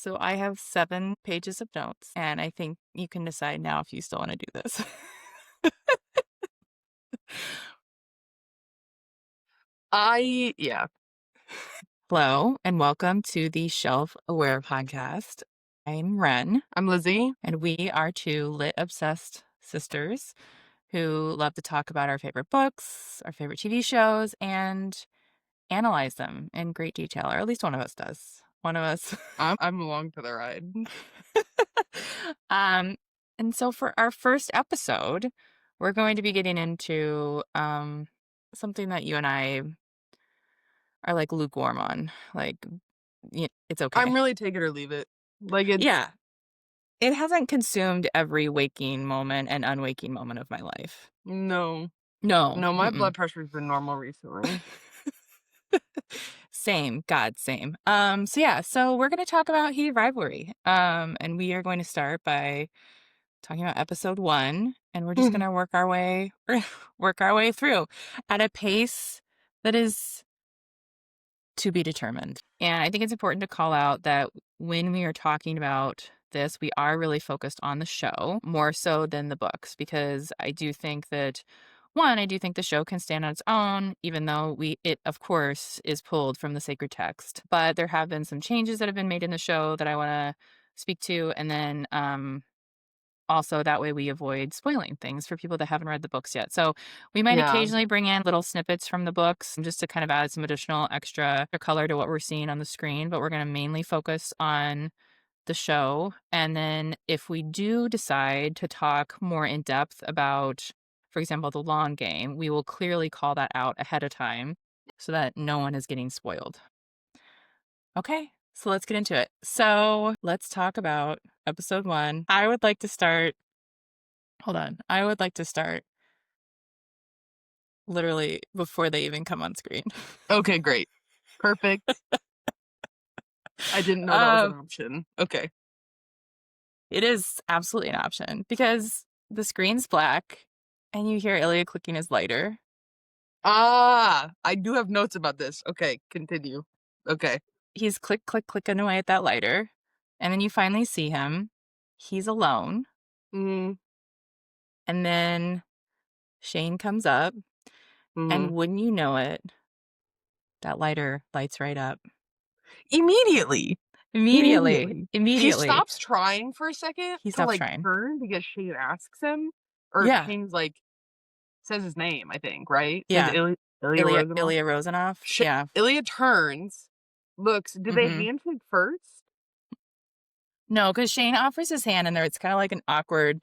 So I have 7 pages of notes, and I think you can decide now if you still want to do this. Yeah. Hello, and welcome to the Shelf Aware podcast. I'm Ren, I'm Lizzy. and we are two lit obsessed sisters who love to talk about our favorite books, our favorite TV shows, and analyze them in great detail, or at least one of us does. One of us. I'm along for the ride. um, and so for our first episode, we're going to be getting into something that you and I are like lukewarm on. Like, it's I'm okay. really take it or leave it. Like it's Yeah, it hasn't consumed every waking moment and unwaking moment of my life. no. No. No, my Mm-mm. blood pressure's been normal recently. Same, God, same. So we're gonna talk about Heated Rivalry. And we are going to start by talking about episode 1, and we're just gonna work our way through at a pace that is to be determined. And I think it's important to call out that when we are talking about this, we are really focused on the show more so than the books, because I do think that I do think the show can stand on its own, even though it of course is pulled from the sacred text. But there have been some changes that have been made in the show that I want to speak to, and then also that way we avoid spoiling things for people that haven't read the books yet. So we might Yeah. occasionally bring in little snippets from the books just to kind of add some additional extra color to what we're seeing on the screen, but we're going to mainly focus on the show. And then if we do decide to talk more in depth about, for example, the long game, we will clearly call that out ahead of time so that no one is getting spoiled. Okay, so let's get into it. So let's talk about episode 1. I would like to start literally before they even come on screen. Okay, great. Perfect. I didn't know that was an Um, option. Okay. it is absolutely an option because the screen's black and you hear Ilya clicking his lighter. I do have notes about this. Okay, continue. Okay. He's clicking away at that lighter, and then you finally see him. He's alone, Mm-hmm. and then Shane comes up, and Mm-hmm. wouldn't you know it, that lighter lights right up. Immediately. Immediately. Immediately. He Immediately. stops trying for a second He to stops like trying. turn because Shane asks him. Or Yeah. Shane's like says his name, I think, right? Says Yeah. Ilya Rosenov. Ilya Rosanoff. Yeah. Ilya turns, looks. Did they Mhm. handshake first? No, because Shane offers his hand in there. It's kind of like an awkward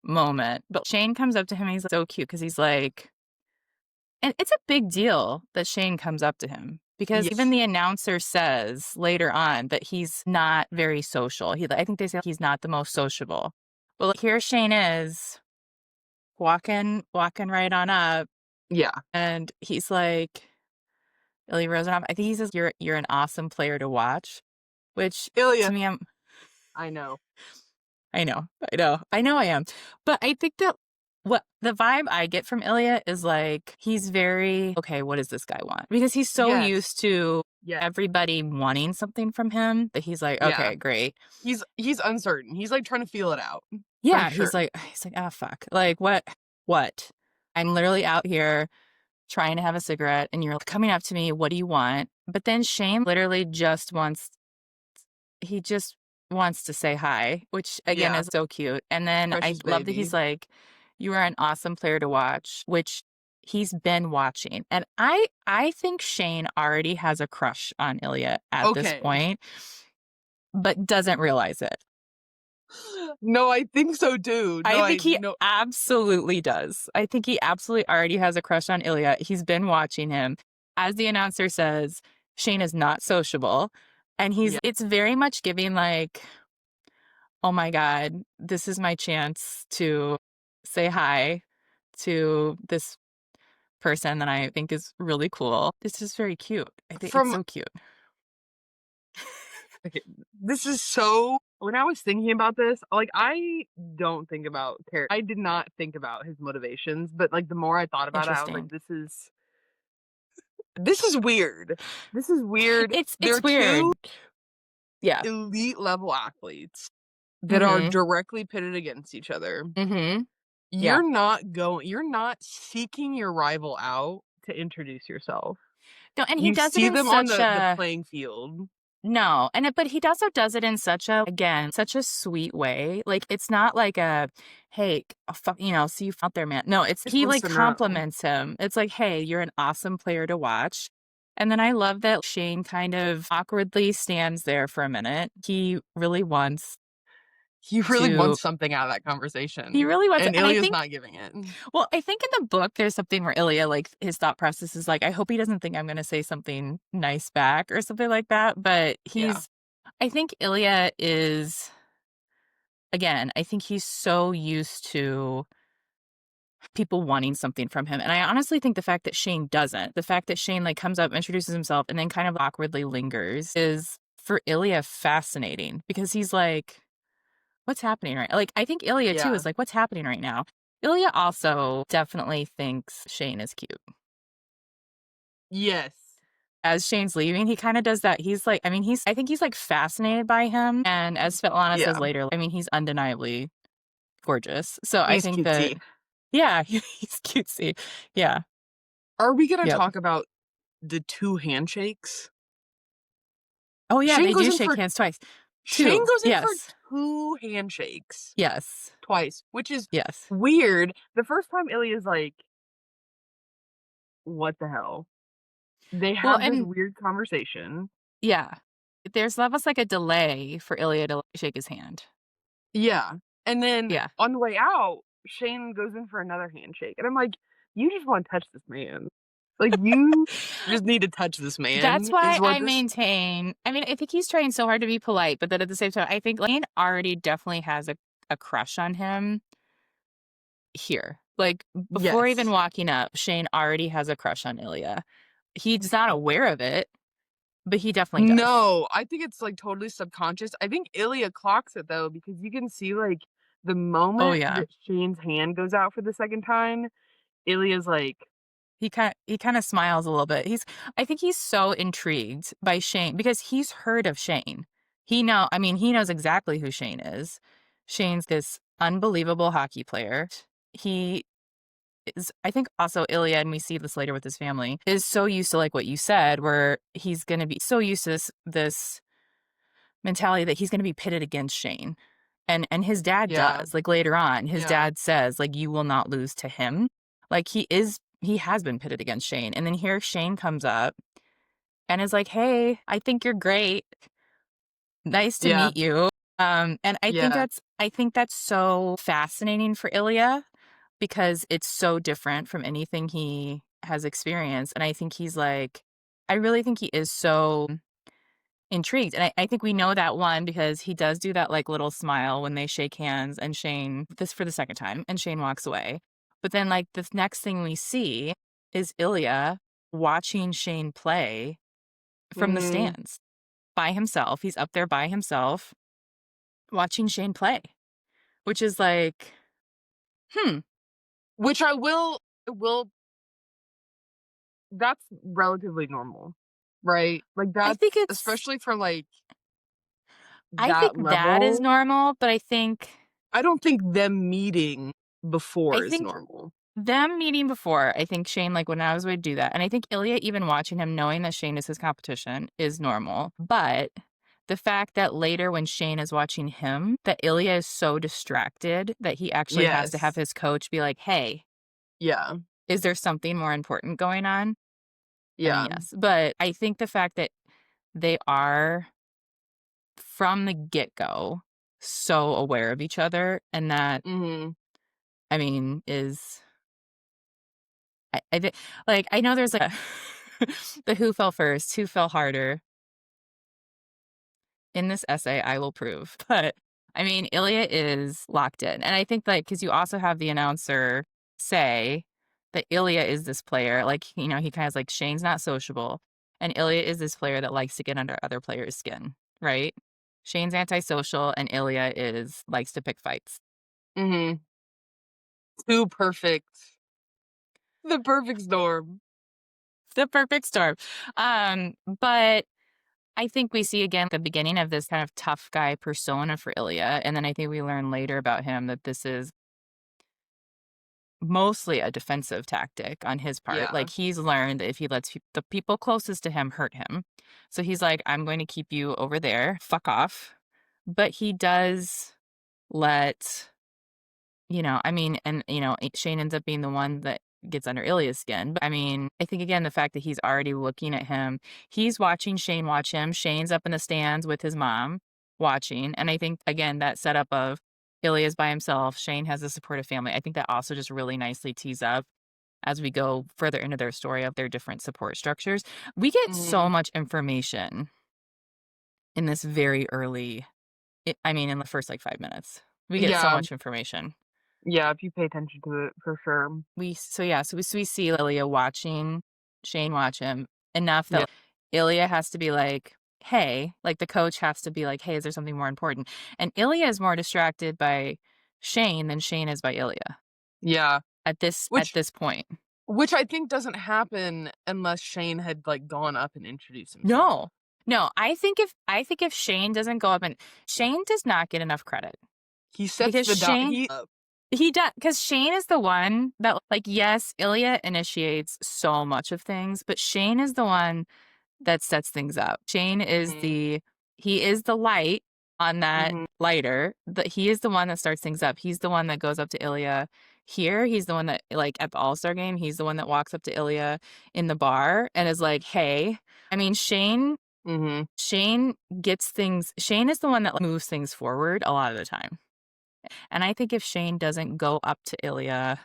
moment. But Shane comes up to him and he's so cute because he's like, and it's a big deal that Shane comes up to him because even Yes. the announcer says later on that he's not very social. I think they say he's not the most sociable. Well, like, here Shane is walking right on up, Yeah. and he's like, Ilya Rosanov, I think he says, you're an awesome player to watch, which to Ilya. me, I know. I know I am. But I think that what the vibe I get from Ilya is like, he's very, okay, what does this guy want? Because he's so Yes. used to Yes. everybody wanting something from him that he's like, Yeah. okay, great. He's uncertain. He's like trying to feel it out. For Yeah, sure. he's like, ah, fuck. Like, what? I'm literally out here trying to have a cigarette and you're coming up to me, what do you want? But then Shane literally he just wants to say hi, which again Yeah. is so cute. And then I Precious love that he's baby. like, you are an awesome player to watch, which he's been watching. And I think Shane already has a crush on Ilya at this Okay. point, but doesn't realize it. No, I think so too. No, I I think he no. absolutely does. I think he absolutely already has a crush on Ilya. He's been watching him. As the announcer says, Shane is not sociable. And Yeah. it's very much giving like, oh my God, this is my chance to say hi to this person that I think is really cool. It's just very cute. I think it's From so cute. okay, this is so. When I was thinking about this, like I don't think about character. I did not think about his motivations, but like the more I thought about it, I was like, Interesting. this is weird. This is weird. It's weird. Yeah. elite level athletes that are Mhm. directly pitted against each other. Mhm. Yeah. You're not seeking your rival out to introduce yourself. No, and he You does it see in them on such the a playing field. no, and it but he also does it in such a again, such a sweet way. Like, it's not like a, "Hey, see you out there, man." No, it's You're he, supposed like, to know. compliments him. It's like, "Hey, you're an awesome player to watch." And then I love that Shane kind of awkwardly stands there for a minute. He really To wants something out of that he conversation, really wants and and I Ilya's think not giving it. well, I think in the book, there's something where Ilya, like, his thought process is like, "I hope he doesn't think I'm gonna say something nice back," or something like that, but Yeah. I think Ilya is again, I think he's so used to people wanting something from him, and I honestly think the fact that Shane, like, comes up, introduces himself, and then kind of awkwardly lingers is, for Ilya, fascinating because he's like, "What's happening right" like, I think Ilya too Yeah. is like, "What's happening right now?" Ilya also definitely thinks Shane is cute. Yes. As Shane's leaving, he kinda does that. He's like I think he's, like, fascinated by him, and as Svetlana says Yeah. later, I mean, he's undeniably gorgeous. So I He's think that cutesy. yeah, he's cutesy. Yeah. Are we gonna Yep. talk about the 2 handshakes? Oh, yeah, Shane they goes do in shake for hands twice. Shane 2. goes in for Yes. 2 handshakes Yes. twice, which is Yes. weird. The first time Ilya's like, "What the hell?" They Well, have this and weird conversation. yeah. There's almost like a delay for Ilya to, like, shake his hand. Yeah, and then Yeah. on the way out, Shane goes in for another handshake, and I'm like, "You just wanna touch this man. Like, you just need to touch this That's man," why is what I this. maintain I mean, I think he's trying so hard to be polite, but then at the same time, I think Lane already definitely has a crush on him here. Like, before even Yes. walking up, Shane already has a crush on Ilya. He's not aware of it, but he definitely does. No, I think it's, like, totally subconscious. I think Ilya clocks it, though, because you can see, like, the Oh, moment yeah. that Shane's hand goes out for the second time, Ilya's like, He kinda smiles a little bit. I think he's so intrigued by Shane because he's heard of Shane. He knows exactly who Shane is. Shane's this unbelievable hockey player. He is I think also Ilya, and we see this later with his family, is so used to, like, what you said, where he's gonna be so used to this mentality that he's gonna be pitted against Shane. And his dad yeah, does, like, later on, his yeah, dad says, like, "You will not lose to him." Like, he has been pitted against Shane, and then here Shane comes up and is like, "Hey, I think you're great. Nice to yeah, meet you." And yeah, I think that's so fascinating for Ilya because it's so different from anything he has experienced, and I think he's like I really think he is so intrigued, and I think we know that, one, because he does do that, like, little smile when they shake hands and Shane this for the second time, and Shane walks away. But then, like, the next thing we see is Ilya watching Shane play from the mhm. stands by himself. He's up there by himself watching Shane play, which is like, "Hmm." Which I will that's relatively normal, right? Like, I that's think it's especially for, like, I think that that is level, normal, but I don't think them meeting I before is think normal. them meeting before, I think Shane, like, when I was would do that, and I think Ilya even watching him knowing that Shane is his competition is normal, but the fact that later when Shane is watching him, that Ilya is so distracted that he actually has to have Yes. his coach be like, "Hey, Yeah, is there something more important going on?" I mean, yeah, yes, but I think the fact that they are, from the get-go, so aware of each other, and that, mhm. I mean, is I thi like, I know there's, like, a the who fell first, who fell harder. In this essay, I will prove. But, I mean, Ilya is locked in, and I think, like, because you also have the announcer say that Ilya is this player, like, he kinda is like, "Shane's not sociable," and Ilya is this player that likes to get under other players' skin, right? Shane's antisocial, and Ilya likes to pick fights. Mhm. Too perfect. The perfect storm. The perfect storm. But I think we see again the beginning of this kind of tough guy persona for Ilya, and then I think we learn later about him that this is mostly a defensive tactic on his part. Yeah. Like, he's learned that if he lets the people closest to him hurt him. So he's like, "I'm going to keep you over there. Fuck off." But he does let I mean, and, Shane ends up being the one that gets under Ilya's skin. But I mean, I think again, the fact that he's already looking at him, he's watching Shane watch him. Shane's up in the stands with his mom watching. And I think, again, that setup of Ilya's by himself, Shane has a supportive family. I think that also just really nicely tees up as we go further into their story of their different support structures. We get so Mhm. much information in this very early, I mean, in the first like 5 minutes. We get so Yeah. much information. Yeah, if you pay attention to it, for sure. We see Ilya watching Shane watch him enough Yeah. that Ilya has to be like, "Hey," like, the coach has to be like, "Hey, is there something more important?" And Ilya is more distracted by Shane than Shane is by Ilya Yeah. at Which this point. which I think doesn't happen unless Shane had, like, gone up and introduced himself. No. No, I think if Shane doesn't go up, and Shane does not get enough credit He sets because the do Shane he he does, because Shane is the one that, like, yes, Ilya initiates so much of things, but Shane is the one that sets things up. Shane is Mhm. he is the light on that Mhm. lighter. He is the one that starts things up. He's the one that goes up to Ilya here. He's the one that, like, at the All-Star game, he's the one that walks up to Ilya in the bar and is like, "Hey." I mean, Mhm. Shane gets things Shane is the one that, like, moves things forward a lot of the time. And I think if Shane doesn't go up to Ilya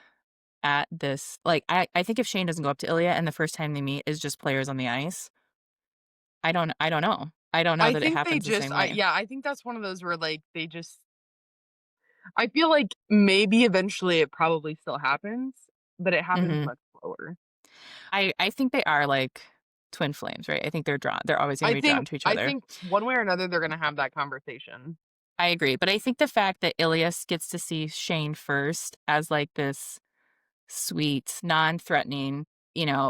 at this, like, I think if Shane doesn't go up to Ilya and the first time they meet is just players on the ice, I don't know. I don't know I that it think they happens the just same way. I think that's one of those where, like, they just I feel like maybe eventually it probably still happens, but it happens Mhm. much slower. I think they are like twin flames, right? I think they're always gonna be drawn to each I other. think one way or another they're gonna have that conversation. I agree, but I think the fact that Ilias gets to see Shane first as, like, this sweet, non-threatening,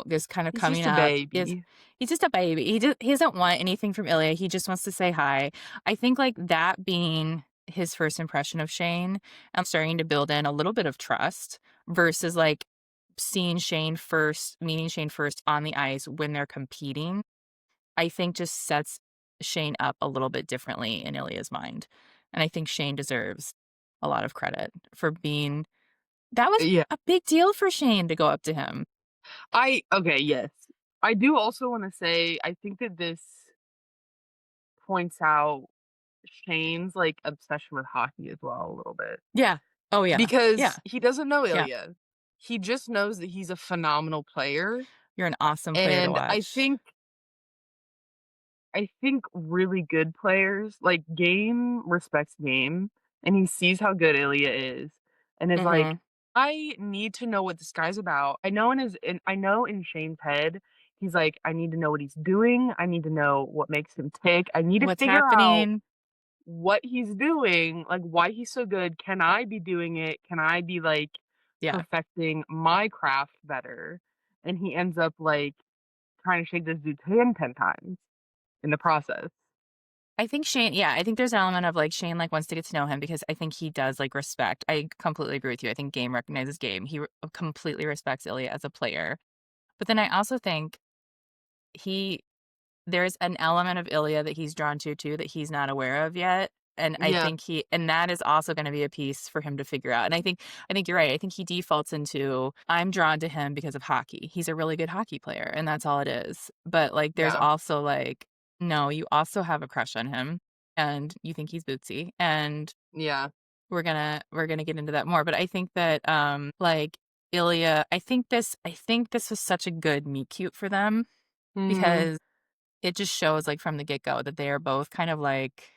this kind of He's coming just a up is baby. he's just a baby. He doesn't want anything from Ilya. He just wants to say hi. I think, like, that being his first impression of Shane, I'm starting to build in a little bit of trust versus, like, meeting Shane first on the ice when they're competing, I think just sets Shane up a little bit differently in Ilya's mind. And I think Shane deserves a lot of credit for being that was Yeah. a big deal for Shane to go up to him. Yes. I do also wanna say, I think that this points out Shane's, like, obsession with hockey as well a little bit. Yeah. Oh, yeah. Yeah. Because he doesn't know Yeah. Ilya. He just knows that he's a phenomenal player, You're an awesome player to and watch. I think really good players like, game respects game, and he sees how good Ilya is, and is like, Mhm. "I need to know what this guy's about." I know in Shane's head, he's like, "I need to know what he's doing, I need to know what makes him tick, I need to What's figure out happening? what he's doing, like, why he's so good. Can I be doing it? Can I be, like, Yeah. perfecting my craft better?" And he ends up, like, trying to shake this dude's hand 10 times in the process. I think there's an element of, like, Shane, like, wants to get to know him because I think he does, like, respect. I completely agree with you. I think game recognizes game. Completely respects Ilya as a player. But then I also think he there's an element of Ilya that he's drawn to too that he's not aware of yet, and I Yeah, think that is also gonna be a piece for him to figure out, and I think you're right. I think he defaults into, "I'm drawn to him because of hockey. He's a really good hockey player, and that's all it is." But, like, there's yeah, also, like, no, you also have a crush on him, and you think he's bootsy, and yeah. we're gonna get into that more, but I think that, like, Ilya I think this was such a good meet cute for them Mhm, because it just shows, like, from the get-go that they are both kind of, like,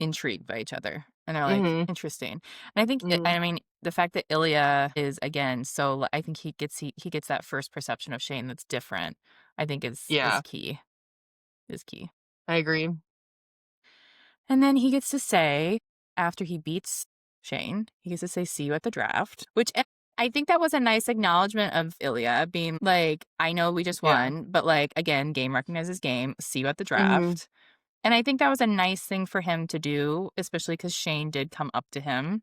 intrigued by each other, and they're like, mhm, "Interesting." And I think mhm. I mean, the fact that Ilya is, again, so I think he gets that first perception of Shane that's different, I think is Yeah, key, is key. I agree. And then he gets to say, after he beats Shane, he gets to say, "See you at the draft," which I think that was a nice acknowledgement of Ilya being like, "I know we just Yeah. won, but, like, again, game recognizes game. See you at the Mhm. draft." And I think that was a nice thing for him to do, especially because Shane did come up to him,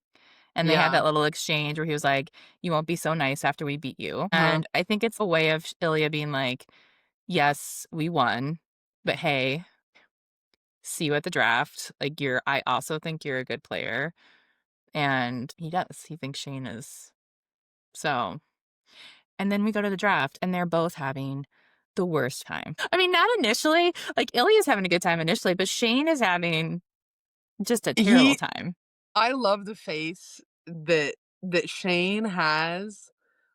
and they had Yeah. that little exchange where he was like, "You won't be so nice after we beat you." Uh-huh. And I think it's a way of Ilya being like, "Yes, we won, but hey, see you at the draft. Like, I also think you're a good player." And he does. He thinks Shane is. So, and then we go to the draft, and they're both having the worst time. I mean, not initially. Like, Ilya's having a good time initially, but Shane is having just a terrible He time. I love the face that Shane has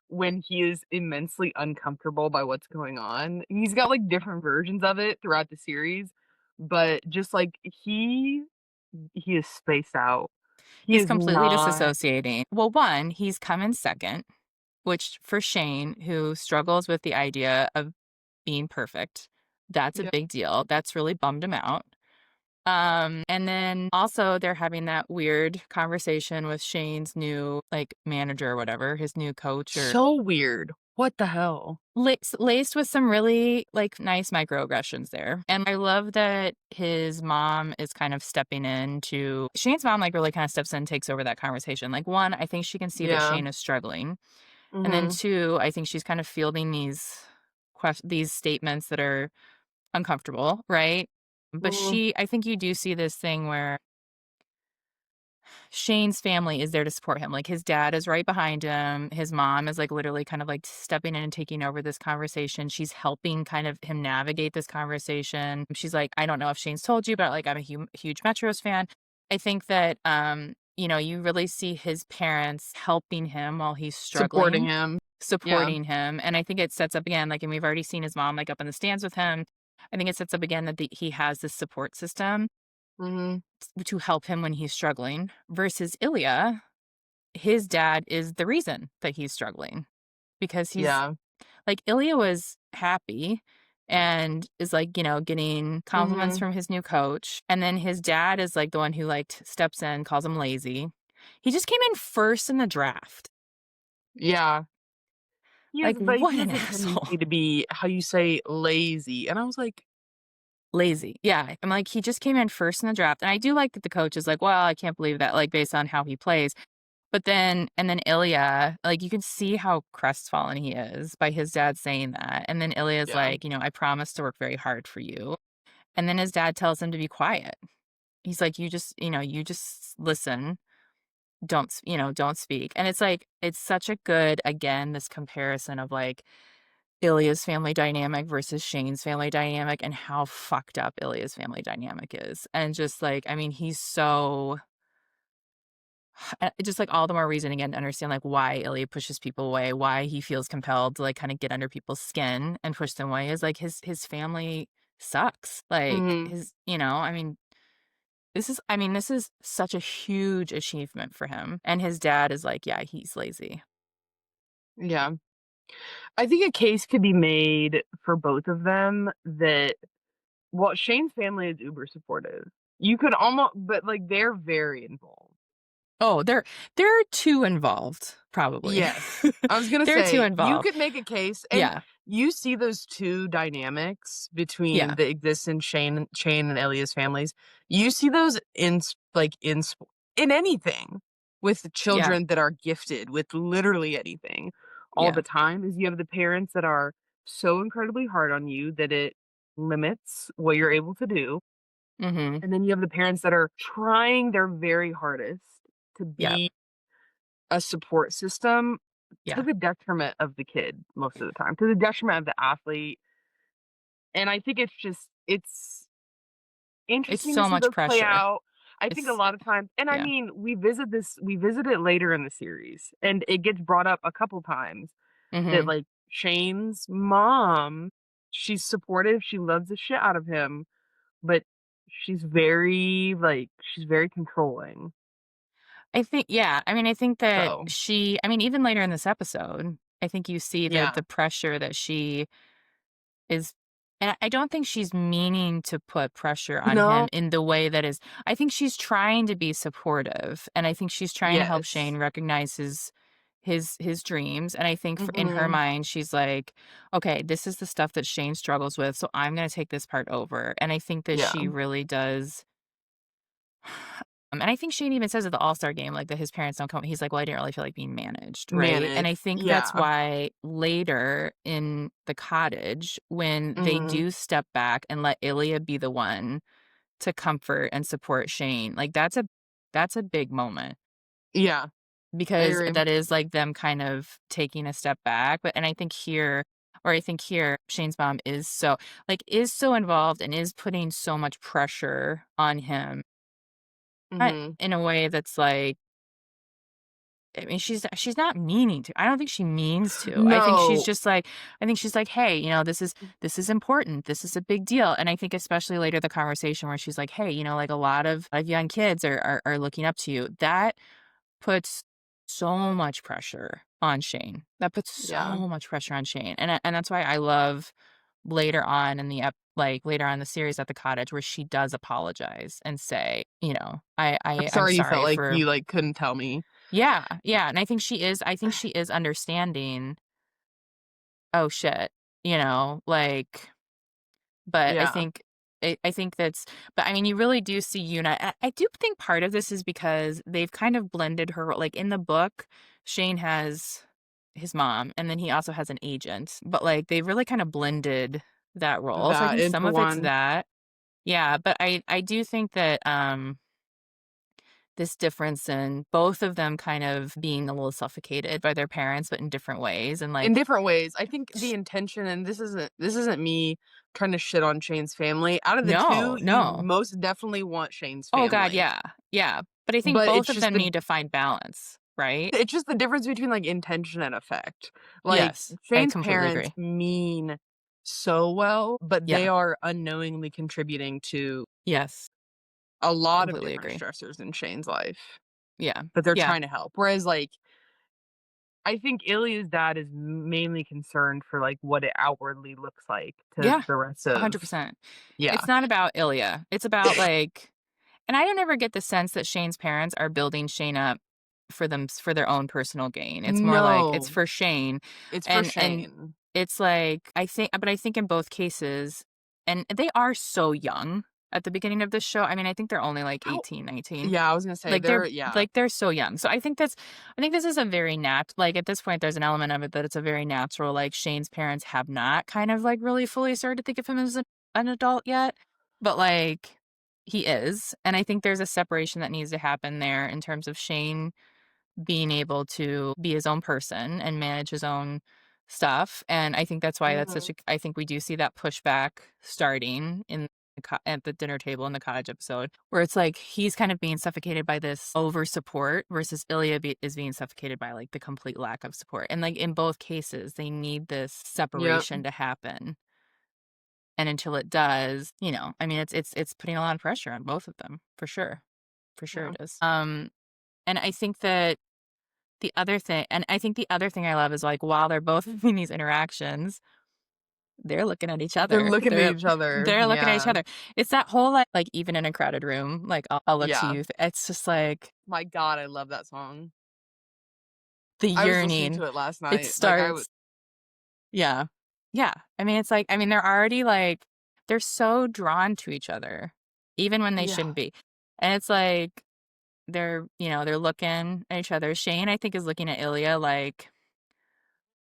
when he is immensely uncomfortable by what's going on. He's got, like, different versions of it throughout the series, but just, like, he is spaced out. He He's is completely not. disassociating. Well, one, he's come in second, which for Shane, who struggles with the idea of being perfect, that's a Yeah. big deal. That's really bummed him out. And then also they're having that weird conversation with Shane's new like manager or whatever, his new coach or So weird. What the hell? laced with some really like nice microaggressions there. And I love that his mom is kind of stepping in to Shane's mom like really kind of steps in and takes over that conversation. Like one, I think she can see that Yeah. Shane is struggling. And then Mhm. two, I think she's kind of fielding these statements that are uncomfortable, right? But Mhm. I think you do see this thing where Shane's family is there to support him. Like his dad is right behind him. His mom is like literally kind of like stepping in and taking over this conversation. She's helping kind of him navigate this conversation. She's like, I don't know if Shane's told you, but like I'm a huge Metros fan. I think that you really see his parents helping him while he's Supporting struggling, him. Yeah. supporting him. And I think it sets up again, like, and we've already seen his mom like up in the stands with him. I think it sets up again that he has this support system Mhm. to help him when he's struggling versus Ilya, his dad is the reason that he's struggling because he's Yeah. like Ilya was happy and is like, getting compliments Mhm. from his new coach. And then his dad is like the one who like steps in, calls him lazy. He just came in first in the draft. Yeah. Like, But what he an has a asshole. tendency to be, how you say, lazy, and I was like, Lazy. Yeah. I'm like, he just came in first in the draft. And I do like that the coach is like, well, I can't believe that, like, based on how he plays. But then and then Ilya, like, you can see how crestfallen he is by his dad saying that, and then Ilya's yeah. like, "I promise to work very hard for you." And then his dad tells him to be quiet. He's like, you just listen. Don't speak." And it's like, it's such a good again, this comparison of, like, Ilya's family dynamic versus Shane's family dynamic and how fucked up Ilya's family dynamic is. And just, like, I mean, he's so just, like, all the more reason again to understand, like, why Ilya pushes people away, why he feels compelled to, like, kinda get under people's skin and push them away is, like, his family sucks. Like, Mhm. this is such a huge achievement for him, and his dad is like, "Yeah, he's lazy." Yeah. I think a case could be made for both of them that, well, Shane's family is uber supportive. You could almost, but, like, they're very involved. Oh, they're too involved, probably. Yes. I was gonna They're too say, you involved. could make a case, and Yeah, you see those 2 dynamics between yeah, that exist in Shane and Elia's families. You see those in anything with yeah, children that are gifted with literally anything all yeah. the time, is you have the parents that are so incredibly hard on you that it limits what you're able to do, Mhm. and then you have the parents that are trying their very hardest to Yeah, be a support system to yeah. the detriment of the kid most of the time, to the detriment of the athlete, and I think it's It's interesting to so see much those play pressure. out. I think a It's lot of times, and I yeah. mean, we visit it later in the series, and it gets brought up a couple times that, Mhm. like, Shane's mom, she's supportive, she loves the shit out of him, but she's very controlling. I think yeah, I think that So, even later in this episode, I think you see yeah. the pressure that she is and I don't think she's meaning to put pressure on No. him in the way that is I think she's trying to be supportive, and I think she's trying to help Yes. Shane recognize his dreams, and I think for in her Mhm. mind, she's like, "Okay, this is the stuff that Shane struggles with, so I'm gonna take this part over," and I think that Yeah. she really does. And I think Shane even says at the All-Star game, like, that his parents don't come he's like, "Well, I didn't really feel like being managed," right? And I Managed. think that's Yeah. why later in the cottage, when they Mhm. do step back and let Ilya be the one to comfort and support Shane, like, that's a big moment Yeah. I because agree. that is, like, them kind of taking a step back, but and I think here, Shane's mom is so involved and is putting so much pressure on him, not Mhm. in a way that's like I mean, she's not meaning to. I don't think she means to. No. I think she's like, "Hey, this is important. This is a big deal." And I think especially later the conversation where she's like, "Hey, like a lot of young kids are looking up to you." That puts so much pressure on Shane. That puts Yeah. so much pressure on Shane. And that's why I love later on in the later on in the series at the cottage where she does apologize and say, I'm I'm sorry you felt sorry like for you, like, couldn't tell me. yeah, yeah, and I think she is understanding, "Oh, shit," like but Yeah. I think that's but, I mean, you really do see I do think part of this is because they've kind of blended her like, in the book, Shane has his mom, and then he also has an agent, but, like, they've really kinda blended that role, so I That think some into of it's one. that. Yeah, but I do think that, this difference in both of them kind of being a little suffocated by their parents, but in different ways, and, In like, different ways. I think sh the intention and this isn't me trying to shit on Shane's family. Out of the 2, no, you no. most definitely want Shane's Oh god, family. yeah, yeah, but I think But both of them need to find balance, right? it's just the difference between, like, intention and effect. Like, Yes, I Shane's completely parents agree. mean so well, but they Yeah, are unknowingly contributing to yes, a lot of completely different agree. stressors in Shane's life, Yeah, but they're yeah, trying to help. Whereas, like, I think Ilya's dad is mainly concerned for, like, what it outwardly looks like to yeah, the rest of. 100%. Yeah. It's not about Ilya, it's about, like and I don't ever get the sense that Shane's parents are building Shane up for their own personal gain. It's more like it's No, for Shane, it's for and Shane. it's like I think in both cases and they are so young at the beginning of this show. I mean, I think they're only like How 18, 19. Yeah, I was gonna say Like they're they're yeah. like they're so young. So I think this is a very like at this point there's an element of it that it's a very natural like Shane's parents have not kind of like really fully started to think of him as an adult yet, but like he is. And I think there's a separation that needs to happen there in terms of Shane being able to be his own person and manage his own stuff. And I think that's why Mhm. I think we do see that pushback starting at the dinner table in the cottage episode, where it's like he's kind of being suffocated by this over support versus is being suffocated by like the complete lack of support. And like in both cases, they need this Yep. separation to happen. And until it does, I mean, it's putting a lot of pressure on both of them for sure. For sure Yeah. it is. And I think that I think the other thing I love is, like, while they're both having these interactions, they're looking at each They're other. looking at each other. They're looking at each Yeah. Other. It's that whole, like, even in a crowded room, like, I'll look to Yeah. you. It's just, like, My god, I love that song. the I was listening yearning. to it last It night. Like, I would. starts yeah. Yeah. I mean, they're already, like they're so drawn to each other, even when they Yeah. shouldn't be. And it's like, they're looking at each other. Shane, I think, is looking at Ilya like,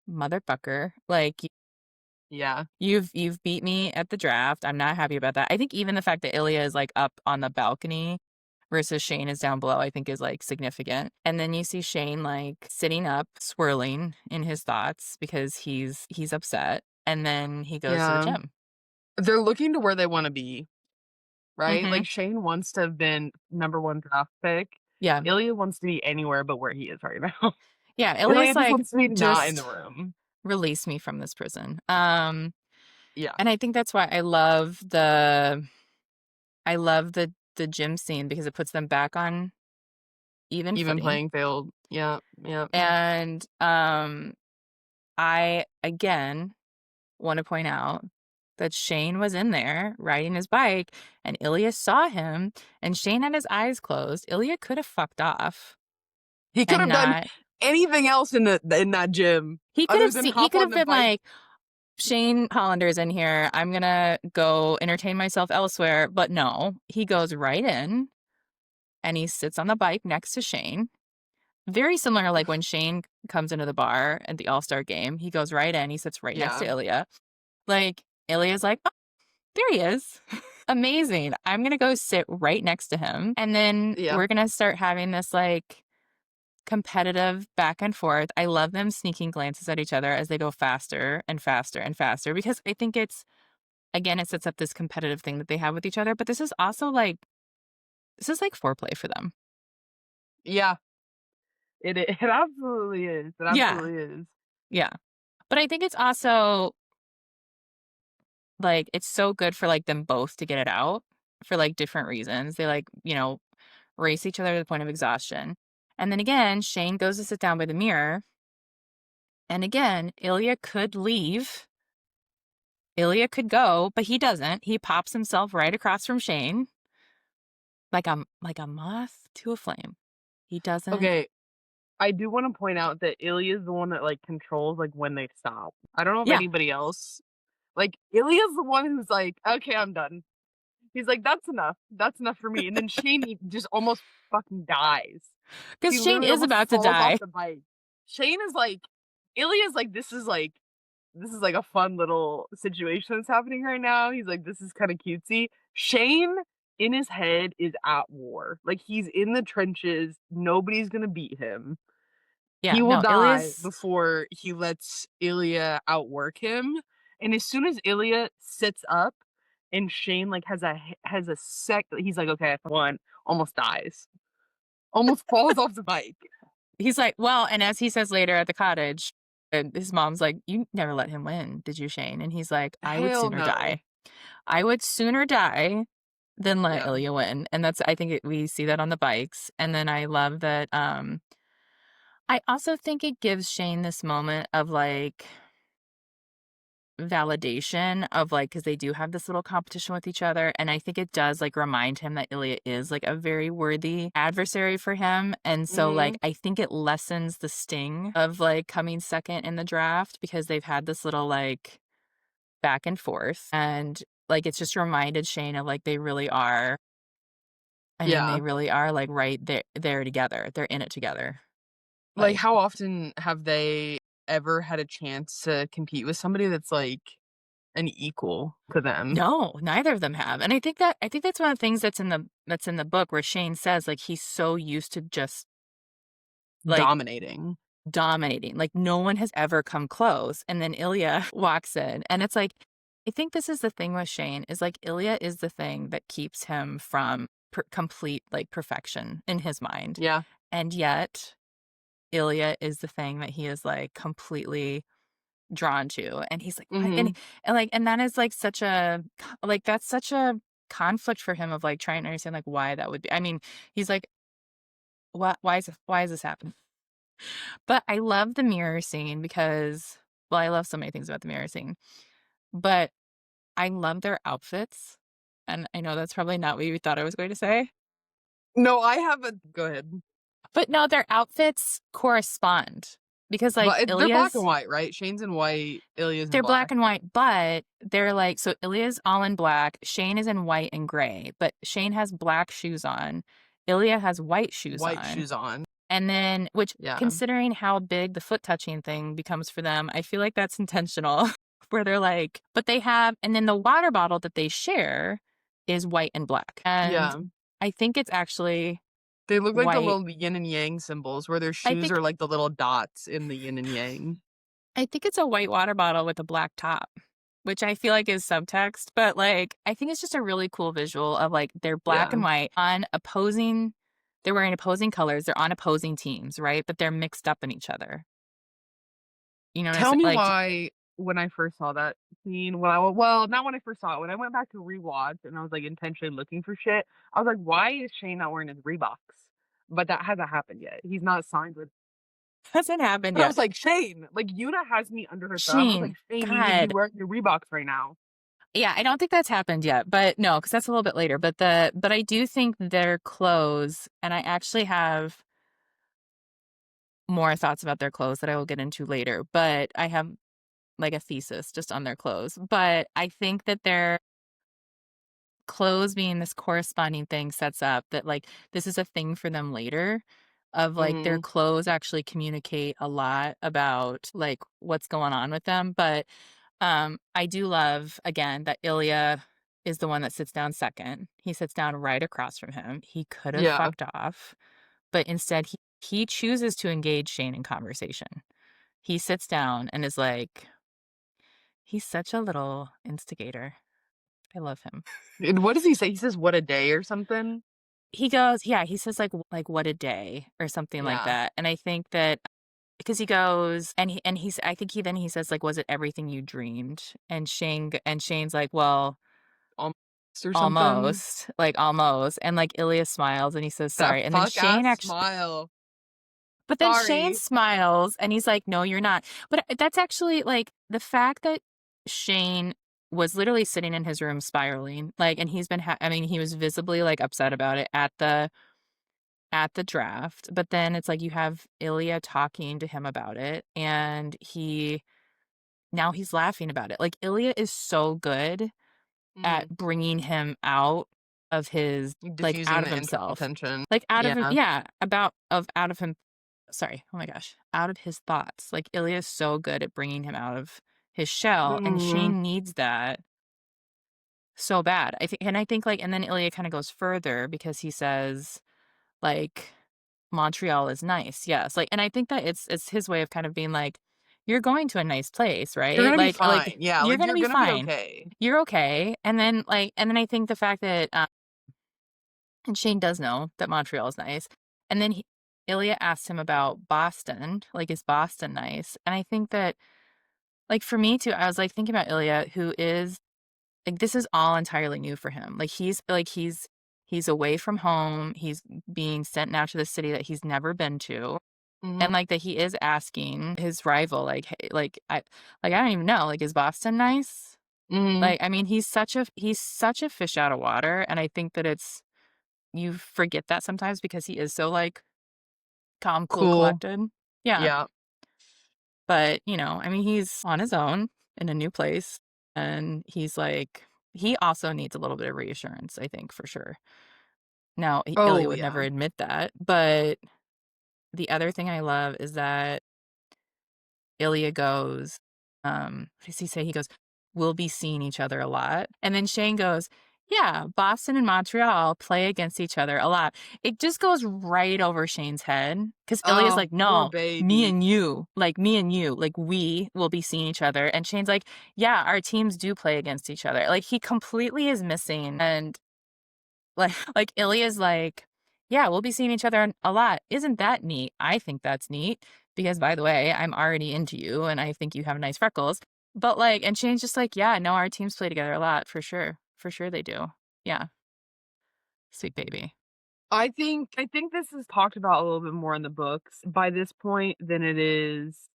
"Motherfucker, like, Yeah. you've beat me at the draft. I'm not happy about that." I think even the fact that Ilya is, like, up on the balcony versus Shane is down below, I think is, like, significant. And then you see Shane, like, sitting up, swirling in his thoughts because he's upset, and then he goes to the Yeah. gym. They're looking to where they wanna be, right? Mhm. Like, Shane wants to have been number 1 draft pick. Yeah. Ilya wants to be anywhere but where he is right now. Yeah, Ilya Ilya's just like, wants to be not in the "Just room. release me from this prison." Yeah. And I think that's why I love the gym scene because it puts them back on even Even footing. playing field. Yeah. Yeah. And, I, again, wanna point out that Shane was in there riding his bike, and Ilya saw him, and Shane had his eyes closed. Ilya could have fucked off He could and have done not anything else in that gym He could other have than seen, he hop could on have the been bike. like, Shane Hollander's in here. I'm gonna go entertain myself elsewhere. But no, he goes right in and he sits on the bike next to Shane. Very similar, like when Shane comes into the bar at the All-Star game, he goes right in, he sits right next Yeah, to Ilya. Like, Ilya's like, oh, there he is. Amazing. I'm gonna go sit right next to him. And then yeah, we're gonna start having this like competitive back and forth. I love them sneaking glances at each other as they go faster and faster and faster because I think it's, again, it sets up this competitive thing that they have with each other. But this is also like, this is like foreplay for them. yeah. It absolutely is. It Yeah. absolutely is. Yeah. But I think it's also like, it's so good for like them both to get it out for like different reasons. They like, race each other to the point of exhaustion. And then again, Shane goes to sit down by the mirror. And again, Ilya could leave. Ilya could go, but he doesn't. He pops himself right across from Shane like a moth to a flame. He doesn't. Okay, I do want to point out that Ilya is the one that like controls like when they stop. I don't know if Yeah, anybody else like Ilya's the one who's like, okay, I'm done. He's like, that's enough. That's enough for me. And then Shane just almost fucking dies. because He Shane literally is almost about to falls off die. the bike. Shane is like, Ilya's like, this is like a fun little situation that's happening right now. He's like, this is kind of cutesy. Shane in his head is at war. Like he's in the trenches. Nobody's gonna beat him. Yeah, He will no, die Ilya's. before he lets Ilya outwork him. And as soon as Ilya sits up and Shane like has a sec, he's like, okay, I won, almost dies. Almost falls off the bike. He's like, well, and as he says later at the cottage, and his mom's like, you never let him win, did you, Shane? And he's like, I would Hell sooner no. die. I would sooner die than let Yeah. Ilya win. And that's, I think we see that on the bikes. And then I love that. I also think it gives Shane this moment of like validation of like, because they do have this little competition with each other. And I think it does like remind him that Ilya is like a very worthy adversary for him. And so, Hmm. like, I think it lessens the sting of like coming second in the draft because they've had this little like back and forth. And like, it's just reminded Shane of like, they really are. I mean, Yeah. they really are like right there together. They're in it together. Like, Like, how often have they ever had a chance to compete with somebody that's like an equal to them? no, neither of them have. And I think that's one of the things that's in the book where Shane says like he's so used to just like Dominating. dominating. Like no one has ever come close. And then Ilya walks in and it's like I think this is the thing with Shane is like Ilya is the thing that keeps him from complete like perfection in his mind. Yeah. And yet Ilya is the thing that he is like completely drawn to. And he's like, "What?" Hmm. And that is like such a like that's such a conflict for him of like trying to understand like why that would be. I mean, he's like, "What why is this happening?" But I love the mirror scene because well, I love so many things about the mirror scene. But I love their outfits. And I know that's probably not what you thought I was going to say. No, I haven't. Go ahead. But no, their outfits correspond because like But they're black and Ilya's white, right? Shane's in white, Ilya's in they're black black. and white, but they're like so Ilya's all in black, Shane is in white and gray, but Shane has black shoes on, Ilya has white shoes White on. shoes on. And then which Yeah. considering how big the foot touching thing becomes for them, I feel like that's intentional where they're like but they have and then the water bottle that they share is white and black. And Yeah. I think it's actually They look like the white. little yin and yang symbols where their I shoes think are like the little dots in the yin and yang. I think it's a white water bottle with a black top, which I feel like is subtext, but like I think it's just a really cool visual of like they're black Yeah. and white on opposing they're wearing opposing colors, they're on opposing teams, right? But they're mixed up in each other. You know what I'm Tell saying? me Like why when I first saw that scene, not when I first saw it, when I went back to rewatch and I was like intentionally looking for shit, I was like, why is Shane not wearing his Reeboks? But that hasn't happened yet. He's not signed with. hasn't happened But I yet. was like, Shane, like Yuna has me under her thumb. I was like, Shane, Shane, you need to be God. wearing your Reeboks right now. Yeah, I don't think that's happened yet, but no, because that's a little bit later. But I do think their clothes, and I actually have more thoughts about their clothes that I will get into later, but I have, like, a thesis just on their clothes. But I think that their clothes being this corresponding thing sets up that, like, this is a thing for them later of, like, their Mhm. clothes actually communicate a lot about, like, what's going on with them. But I do love, again, that Ilya is the one that sits down second. He sits down right across from him. He could have Yeah. fucked off, but instead he chooses to engage Shane in conversation. He sits down and is like, he's such a little instigator. I love him. And what does he say? He says, "What a day," or something? He goes, yeah, he says like what a day or something like Yeah. that. And I think that because he goes and he's I think he says like, was it everything you dreamed? And Shane's like, well, Almost or something? almost, like, almost, and, like, Ilya smiles and he says, That "Sorry," and then fuck Shane ass actually, smile. but then Shane Sorry. smiles and he's like, "No, you're not." But, that's actually, like, the fact that Shane was literally sitting in his room spiraling, like, and he's been I mean, he was visibly, like, upset about it at the draft, but then it's like you have Ilya talking to him about it, and now he's laughing about it. Like, Ilya is so good at Mhm. bringing him out of his like, Diffusing out of the internal himself. tension. Like, out of him Yeah. yeah, out of him sorry, oh my gosh, out of his thoughts. Like, Ilya is so good at bringing him out of his shell, and Mhm. Shane needs that so bad. I think, like and then Ilya kinda goes further because he says, like, "Montreal is nice, yes." Like and I think that it's his way of kind of being like, "You're going to a nice place, You're right? gonna be Like, fine. Yeah, you're like, gonna you're be gonna be fine. okay. You're okay." And then I think the fact that, and Shane does know that Montreal is nice. And then Ilya asked him about Boston, like, is Boston nice? And I think that, like, for me too, I was like thinking about Ilya, who is like, this is all entirely new for him. He's away from home. He's being sent now to the city that he's never been to. Mhm. And like that he is asking his rival, like, hey, I don't even know, like, is Boston nice? Mhm. Like, I mean, he's such a fish out of water. And I think that you forget that sometimes because he is so, like, calm, cool, Cool. collected. Yeah, Yeah. but, I mean, he's on his own in a new place, and he also needs a little bit of reassurance, I think, for sure. Now, Ilya Oh, would never yeah. admit that, but the other thing I love is that Ilya goes, what does he say? He goes, "We'll be seeing each other a lot." And then Shane goes, "Yeah, Boston and Montreal play against each other a lot." It just goes right over Shane's head because Ilya's Oh, like, poor "No, baby. me and you, like, we will be seeing each other." And Shane's like, "Yeah, our teams do play against each other." Like, he completely is missing and like Ilya's like, "Yeah, we'll be seeing each other a lot. Isn't that neat? I think that's neat because by the way, I'm already into you and I think you have nice freckles." But like and Shane's just like, "Yeah, no, our teams play together a lot for sure. For sure they do." Yeah, sweet baby. I think this is talked about a little bit more in the books by this point than it is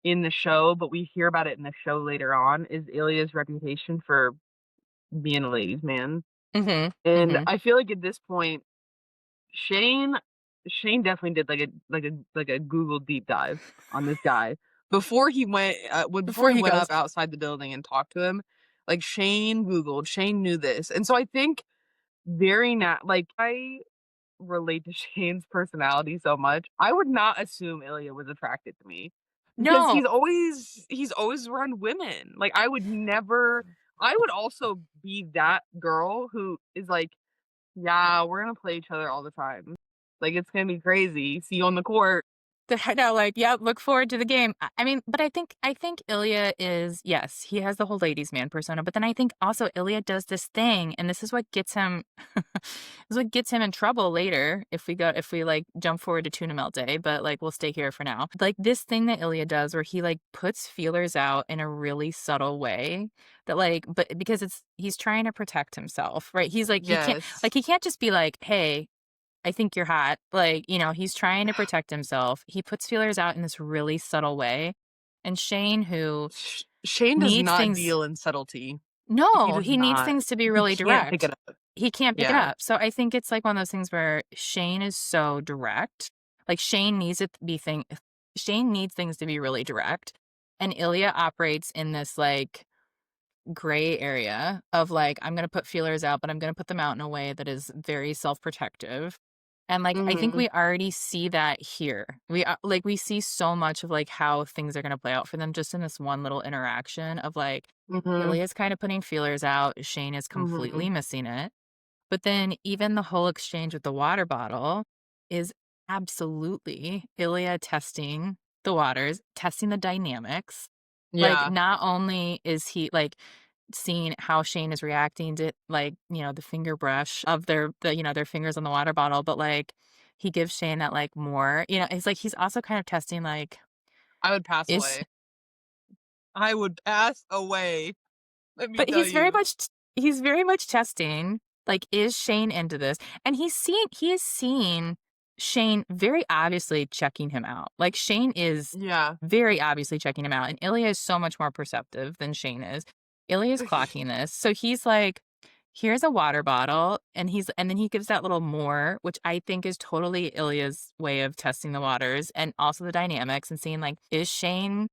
in the show, but we hear about it in the show later on, is Ilya's reputation for being a ladies' man. Mhm. And Mhm. I feel like at this point, Shane Shane definitely did like a Google deep dive on this guy. Before Before he he went goes, up outside the building and talked to him, like, Shane Googled, Shane knew this. And so I think I relate to Shane's personality so much. I would not assume Ilya was attracted to me because "No, he's always around women. Like, I would also be that girl who is like, "Yeah, we're gonna play each other all the time. Like, it's gonna be crazy. See you on the court." No, like, yeah, look forward to the game. I mean, but I think Ilya is yes, he has the whole ladies' man persona, but then I think also Ilya does this thing, and this is what gets him this is what gets him in trouble later if we like jump forward to tuna melt day, but like we'll stay here for now. Like this thing that Ilya does where he like puts feelers out in a really subtle way that like but because he's trying to protect himself, right? He's like Yes. he can't just be like, "Hey, I think you're hot." Like, he's trying to protect himself. He puts feelers out in this really subtle way. And Shane, who Shane does needs not things deal in subtlety. He no, does he needs not. things to be He really can't pick it direct. up. He can't pick it Yeah. up. So I think it's like one of those things where Shane is so direct. Like, Shane needs things to be really direct, and Ilya operates in this, like, gray area of, like, I'm gonna put feelers out, but I'm gonna put them out in a way that is very self-protective, and, like, I think Mhm. we already see that here. We see so much of, like, how things are gonna play out for them just in this one little interaction of, like, Mhm. Ilya's kinda putting feelers out, Shane is completely Mhm. missing it. But then even the whole exchange with the water bottle is absolutely Ilya testing the waters, testing the dynamics. Like, Yeah. not only is he, like, seeing how Shane is reacting to, like, the finger brush of their fingers on the water bottle, but, like, he gives Shane that, like, more it's like he's also kind of testing, like, I would pass is away. I would pass away, let me But tell you. he's very much testing, like, is Shane into this? And he is seeing Shane very obviously checking him out. Like, Shane is Yeah. very obviously checking him out, and Ilya is so much more perceptive than Shane is. Ilya is clocking this. So he's like, "Here's a water bottle," and then he gives that little more, which I think is totally Ilya's way of testing the waters and also the dynamics and seeing, like, is Shane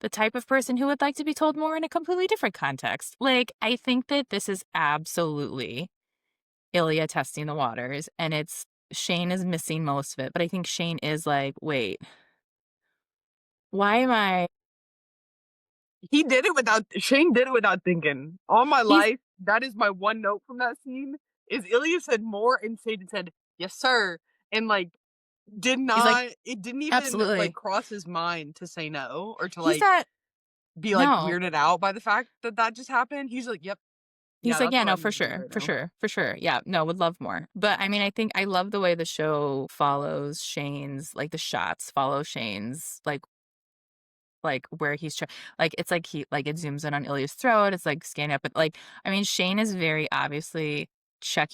the type of person who would like to be told more in a completely different context. Like, I think that this is absolutely Ilya testing the waters, and it's Shane is missing most of it, but I think Shane is like, "Wait, why am I?" Shane did it without thinking. All my He's life, that is my one note from that scene, is Ilya said more and Satan said, "Yes, sir," and, like, did he's like, not it didn't even, like, "Absolutely." cross his mind to say no or to, He's like, not be, like, no. weirded out by the fact that that just happened. He's like, "Yep. Yeah, He's like, that's "Yeah, what I no, for need to do sure, right for now." sure, for sure. Yeah, no, would love more." But, I mean, I think I love the way the show follows Shane's like, the shots follow Shane's, like, where he's like, it's like it zooms in on Ilya's throat, it's, like, scanning up, but, like, I mean, Shane is very obviously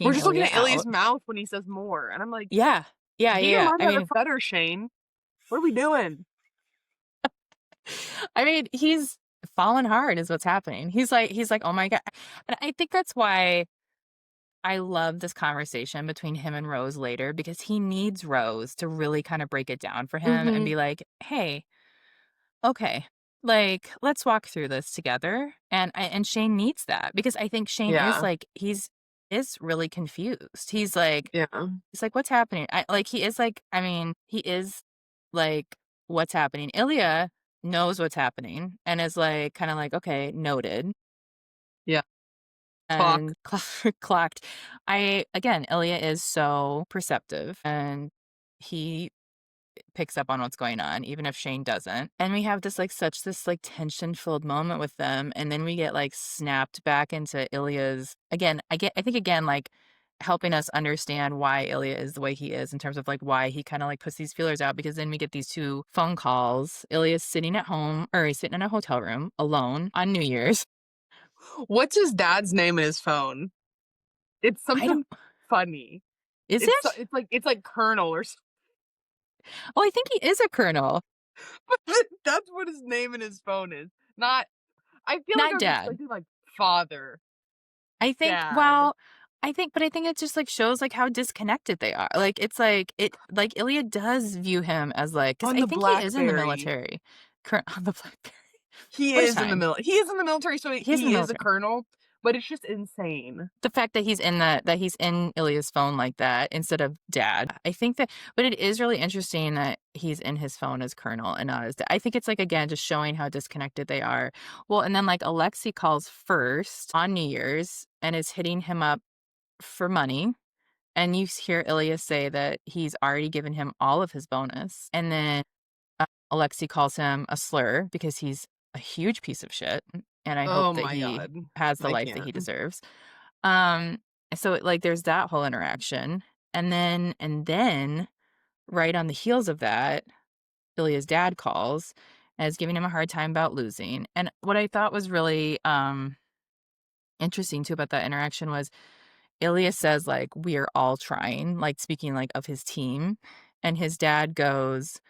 We're checking just looking Ilya at Ilya's out. mouth when he says more, and I'm like, Yeah. Yeah, "Get yeah, your yeah. line better better, Shane. What are we doing?" I mean, he's fallen hard is what's happening. He's like, "Oh my god." And I think that's why I love this conversation between him and Rose later because he needs Rose to really kinda break it down for him and Mhm. be like, "Hey, okay, like, let's walk through this together." And Shane needs that because I think Shane is Yeah. like is really confused. Yeah. He's like, "What's happening?" He is like, I mean, he is like, "What's happening?" Ilya knows what's happening and is like, kinda like, "Okay, noted," Yeah. Clock. and clocked. Ilya is so perceptive and he picks up on what's going on, even if Shane doesn't. And we have this like tension-filled moment with them, and then we get like snapped back into Ilya's again, I think again, like helping us understand why Ilya is the way he is in terms of like why he kind of like puts these feelers out because then we get these two phone calls. Ilya's sitting at home or he's sitting in a hotel room alone on New Year's. What's his dad's name in his phone? It's I don't something funny. Is it? It's like Colonel or Oh, I think he is a colonel, that's what his name in his phone is. Not I feel like I not was dad. expecting, like, father, I think dad. well, I think it just, like, shows, like, how disconnected they are. Like, it's like, Ilya does view him as, like, because On I the think he is in the BlackBerry. military. On the BlackBerry. He What a is in the time. mil he is in the military, so He is in the he is a military. colonel, but it's just insane. The fact that he's in Ilya's phone like that instead of dad. I think that but it is really interesting that he's in his phone as colonel and not as dad. I think it's, like, again, just showing how disconnected they are. Well, and then, like, Alexei calls first on New Year's and is hitting him up for money. And you hear Ilya say that he's already given him all of his bonus. And then Alexei calls him a slur because he's a huge piece of shit. And I hope Oh that my he god. has the I life that he can't. deserves. Um, so like there's that whole interaction. And then right on the heels of that, Ilya's dad calls and is giving him a hard time about losing. And what I thought was really interesting too about that interaction was Ilya says, like, "We're all trying," like, speaking, like, of his team, and his dad goes,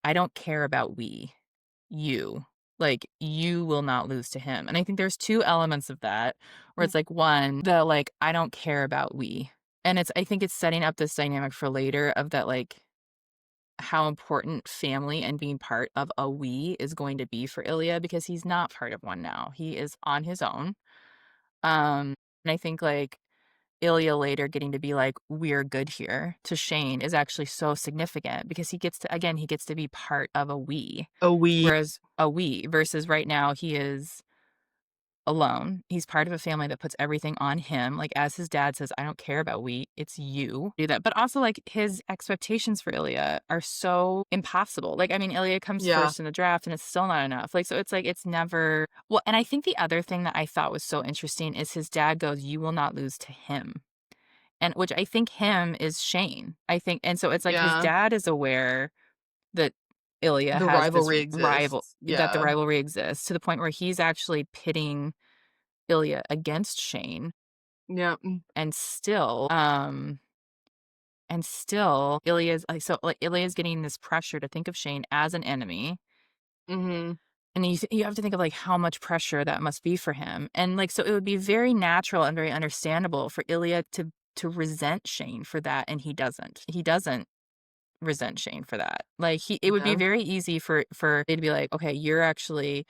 "I don't care about we. You. Like, you will not lose to him." And I think there's 2 elements of that, where it's, like, 1, the, like, "I don't care about we." And I think it's setting up this dynamic for later of that, like how important family and being part of a "we" is going to be for Ilya because he's not part of one now. He is on his own. And I think, like, Ilya later getting to be like, "We're good here," to Shane is actually so significant because he gets to again, he gets to be part of a "we," Oh, we whereas a "we" versus right now he is alone. He's part of a family that puts everything on him. Like, as his dad says, "I don't care about we, it's you." Do that. But also, like, his expectations for Ilya are so impossible. Like, I mean, Ilya comes Yeah, first in the draft and it's still not enough. Like, so it's like it's never well, and I think the other thing that I thought was so interesting is his dad goes, "You will not lose to him." And which I think him is Shane. I think and so it's like his yeah. dad is aware that Ilya The has this rivalry rival exists. that the Yeah. rivalry exists to the point where he's actually pitting Ilya against Shane, Yeah. and still Ilya's like so like Ilya's getting this pressure to think of Shane as an enemy, Mhm. and you have to think of like how much pressure that must be for him. And like so it would be very natural and very understandable for Ilya to resent Shane for that, and he doesn't. He doesn't resent Shane for that. Like it would be Yeah. very easy for it to be like, okay, you're actually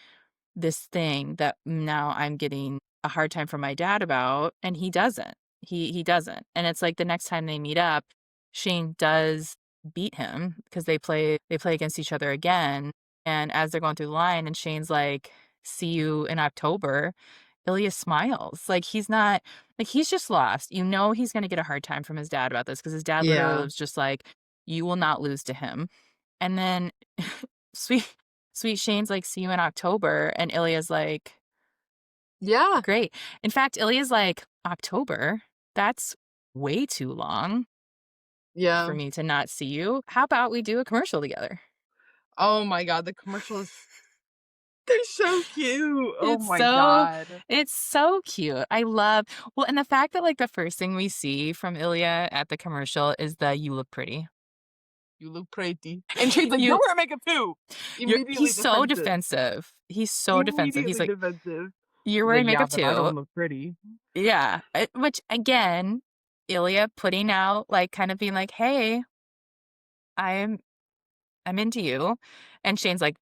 this thing that now I'm getting a hard time from my dad about, and he doesn't. He doesn't. And it's like the next time they meet up, Shane does beat him because they play against each other again. And as they're going through the line, and Shane's like, "See you in October." Ilya smiles. Like he's not like he's just lost. You know he's gonna get a hard time from his dad about this because his dad literally Yeah. was just like, "You will not lose to him." And then sweet sweet Shane's like, "See you in October," and Ilya's like, Yeah. "Great." In fact, Ilya's like, "October? That's way too long for Yeah. me to not see you. How about we do a commercial together?" Oh my god, the commercials, they're so cute. Oh It's my so god. it's so cute. I love well, and the fact that, like, the first thing we see from Ilya at the commercial is the "You look pretty." You look pretty. And Shane's like, "You're You wearing makeup too." he's Immediately so defensive. defensive. He's so defensive. He's Immediately like, defensive. "You're He's like, wearing "Yeah, makeup but I too." don't look pretty." Yeah, which again, Ilya putting out, like, kind of being like, "Hey, I'm I'm into you," and Shane's, like,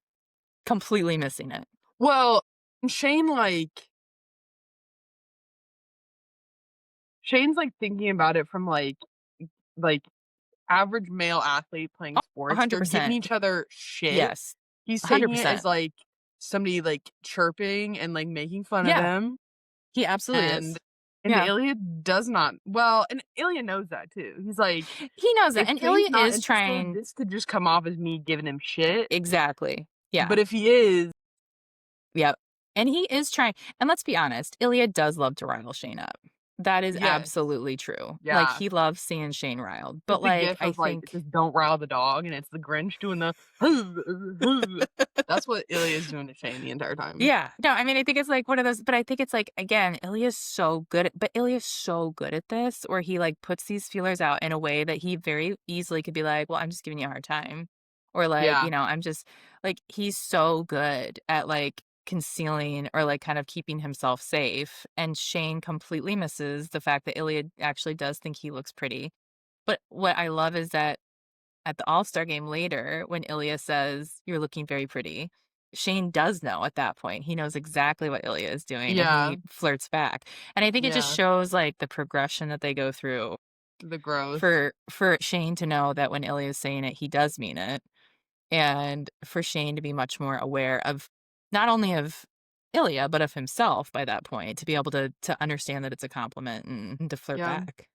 completely missing it. Well, Shane, like Shane's, like, thinking about it from, like, average male athlete playing sports. They're giving 100%. each other shit. Yes. He's taking it as, 100%. like, somebody, like, chirping and, like, making fun of Yeah, him, he absolutely and is. Yeah. Ilya does not well, and Ilya knows that too. He's like, He knows that, "If and Shane's Ilya not is interested, trying this could just come off as me giving him shit, exactly. Yeah. but if he is." Yep. And he is trying and let's be honest, Ilya does love to rile Shane up. That is Yes. absolutely true. Like, Yeah. he loves seeing Shane riled, There's but, the like, gif I of, like, it think says, "Don't rile the dog," and it's the Grinch doing the That's what Ilya's doing to Shane the entire time. yeah. No, I mean, I think it's like one of those but I think it's like, again, Ilya's so good at but Ilya's so good at this where he, like, puts these feelers out in a way that he very easily could be like, "Well, I'm just giving you a hard time." Or like, Yeah. I'm just like, he's so good at, like, concealing or, like, kind of keeping himself safe, and Shane completely misses the fact that Ilya actually does think he looks pretty. But what I love is that at the All-Star game later, when Ilya says, "You're looking very pretty," Shane does know at that point. He knows exactly what Ilya is doing, and Yeah. he flirts back. And I think it just Yeah. shows, like, the progression that they go through The growth. for Shane to know that when Ilya is saying it, he does mean it, and for Shane to be much more aware of not only of Ilya, but of himself by that point, to be able to understand that it's a compliment and to flirt Yeah. back.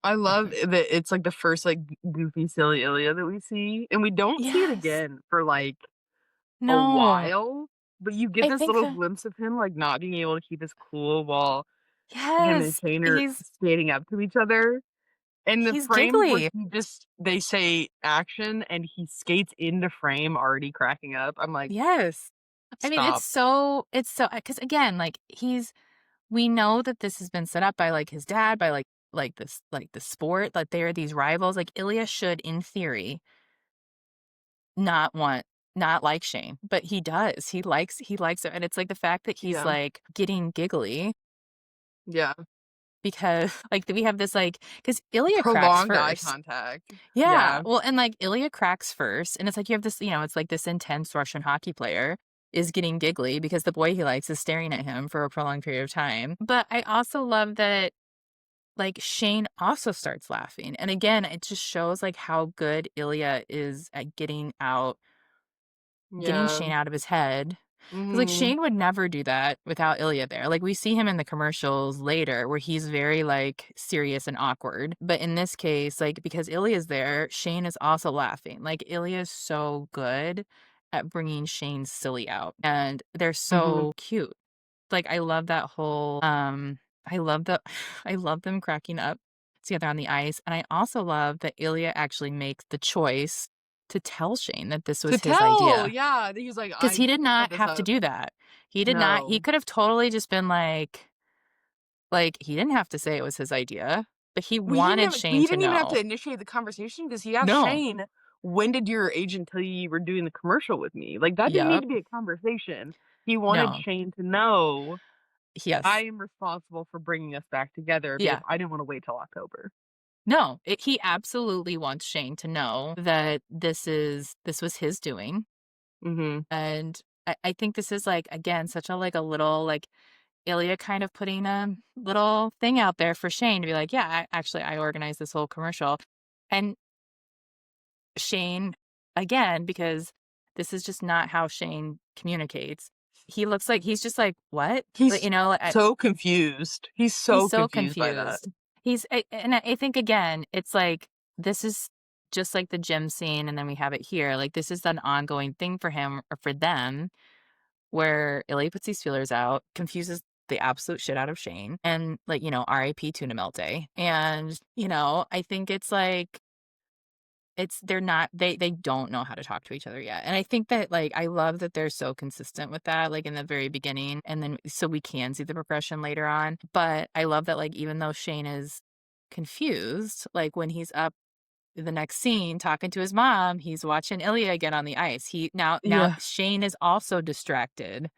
I love Okay. that it's, like, the first, like, goofy, silly Ilya that we see, and we don't see it Yes. again for, like, a No. while, but you get I this think little that glimpse of him, like, not being able to keep his cool while him and yes, Shane are skating up to each other, and the he's frames where giggly. they say action and he skates into frame already cracking up, I'm like, Yes. I mean, "Stop." it's so because again, like, we know that this has been set up by, like, his dad, by, this like, the sport, like, they are these rivals, like, Ilya should, in theory, not want not like Shane, but he does, he likes it, and it's, like, the fact that he's, Yeah. like, getting giggly Yeah. because like we have this like because Ilya cracks Prolonged eye first. contact. Yeah. Yeah. Well, and like Ilya cracks first, and it's like you have this, it's like this intense Russian hockey player is getting giggly because the boy he likes is staring at him for a prolonged period of time. But I also love that like Shane also starts laughing. And again, it just shows like how good Ilya is at getting Yeah. Shane out of his head. Because like Mhm. Shane would never do that without Ilya there. Like we see him in the commercials later where he's very like serious and awkward. But in this case, like because Ilya's there, Shane is also laughing. Like Ilya is so good at bringing Shane's silly out. And they're Mhm. so cute. Like I love that whole I love the I love them cracking up together on the ice. And I also love that Ilya actually makes the choice to tell Shane that this To was his tell, idea. yeah, he's like, 'Cause "I he did set not this have to up." do that. He did not he No. could have totally just been like, he didn't have to say it was his idea, but he Well, he wanted didn't even Shane he to didn't even have to know. initiate the conversation because he asked No. Shane, "When did your agent tell you you were doing the commercial with me?" Like, that didn't need Yep. to be a conversation. He wanted No. Shane to know, "I Yes. am responsible for bringing us back together because Yeah. I didn't wanna wait till October." No, he absolutely wants Shane to know that this was his doing, Mhm. and I think this is, like, again, such a, like, a little, like, Ilya kind of putting a little thing out there for Shane to be like, "Yeah, I organized this whole commercial." And Shane, again, because this is just not how Shane communicates, he looks like he's just like, "What?" Like, He's I so confused. He's he's so so confused by that. confused. And I think, again, it's like, this is just like the gym scene, and then we have it here, like, this is an ongoing thing for him or for them, where Ilya puts these feelers out, confuses the absolute shit out of Shane, and, like, RIP tuna melt day, and, I think it's like they're not they don't know how to talk to each other yet, and I think that, like, I love that they're so consistent with that, like, in the very beginning, and then so we can see the progression later on, but I love that, like, even though Shane is confused, like, when he's up in the next scene talking to his mom, he's watching Ilya get on the ice. He now Yeah. Shane is also distracted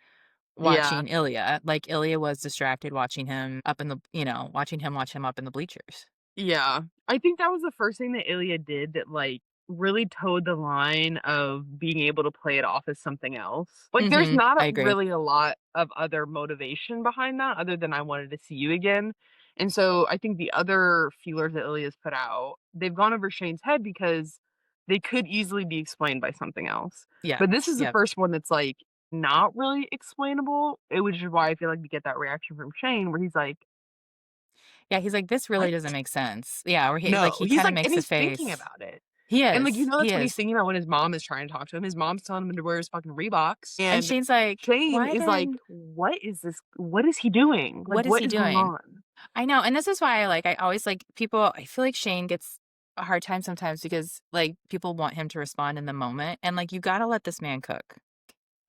Yeah. watching Ilya, like, Ilya was distracted watching him up in the watching him watch him up in the bleachers. Yeah. I think that was the first thing that Ilya did that, like, really towed the line of being able to play it off as something else. Like, there's Mhm, not I agree. really a lot of other motivation behind that other than I wanted to see you again. And so I think the other feelers that Ilya's put out, they've gone over Shane's head because they could easily be explained by something else. But this Yes, is the yep. first one that's, like, not really explainable, which is why I feel like we get that reaction from Shane where he's like, Yeah, he's like, "This really "What?" doesn't make sense." Yeah, or No, he he's kinda like and makes a he's thinking face. about it. He And, like, is, he that's what he's is. thinking about when his mom is trying to talk to him. His mom's telling him to wear his fucking Reeboks, And and Shane's like, Shane "Why is like, then "What is this? What is he doing? Like, what is what he is going doing?" on?" I know, and this is why I always, like, people I feel like Shane gets a hard time sometimes because, like, people want him to respond in the moment, and, like, you gotta let this man cook.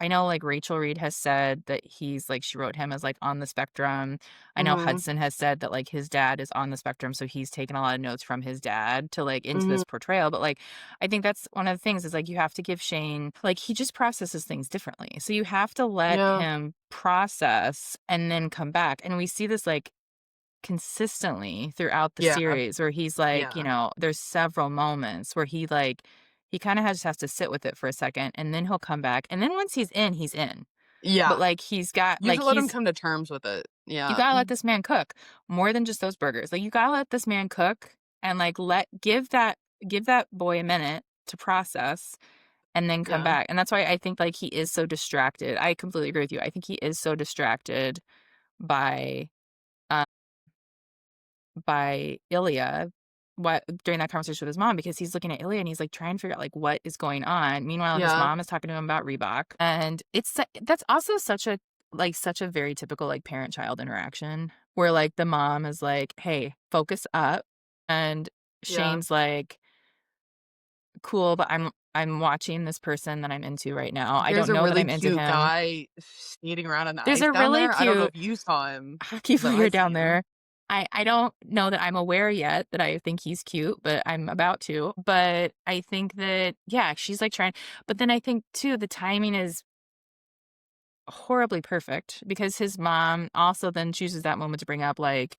I know, like, Rachel Reed has said that he's like she wrote him as, like, on the spectrum. I know Mhm, Hudson has said that, like, his dad is on the spectrum, so he's taken a lot of notes from his dad to, like, into mhm. this portrayal, but, like, I think that's one of the things is, like, you have to give Shane like, he just processes things differently, so you have to let Yeah, him process and then come back, and we see this, like, consistently throughout the yeah, series where he's like, yeah, there's several moments where he kinda has to sit with it for a second, and then he'll come back, and then once he's in, he's in. But, yeah. like, he's got You have like, to let him he's come to terms with it. you Yeah, gotta let this man cook more than just those burgers. Like, you gotta let this man cook and, like, give that boy a minute to process and then come yeah, back, and that's why I think, like, he is so distracted. I completely agree with you. I think he is so distracted by, uh by Ilya what during that conversation with his mom because he's looking at Ilya and he's, like, trying to figure out, like, what is going on. Meanwhile, his yeah, mom is talking to him about Reebok, and that's also such a very typical, like, parent-child interaction where, like, the mom is like, "Hey, focus up," and yeah. Shane's like, "Cool, but I'm watching this person that I'm into right now. I There's don't a know that really I'm into cute him." guy skating around on the There's ice a down really there. I don't know cute if you saw him, hockey but I player down seen him. there. I don't know that I'm aware yet that I think he's cute, but I'm about to. But I think that, yeah, she's like trying, but then I think too, the timing is horribly perfect because his mom also then chooses that moment to bring up, like,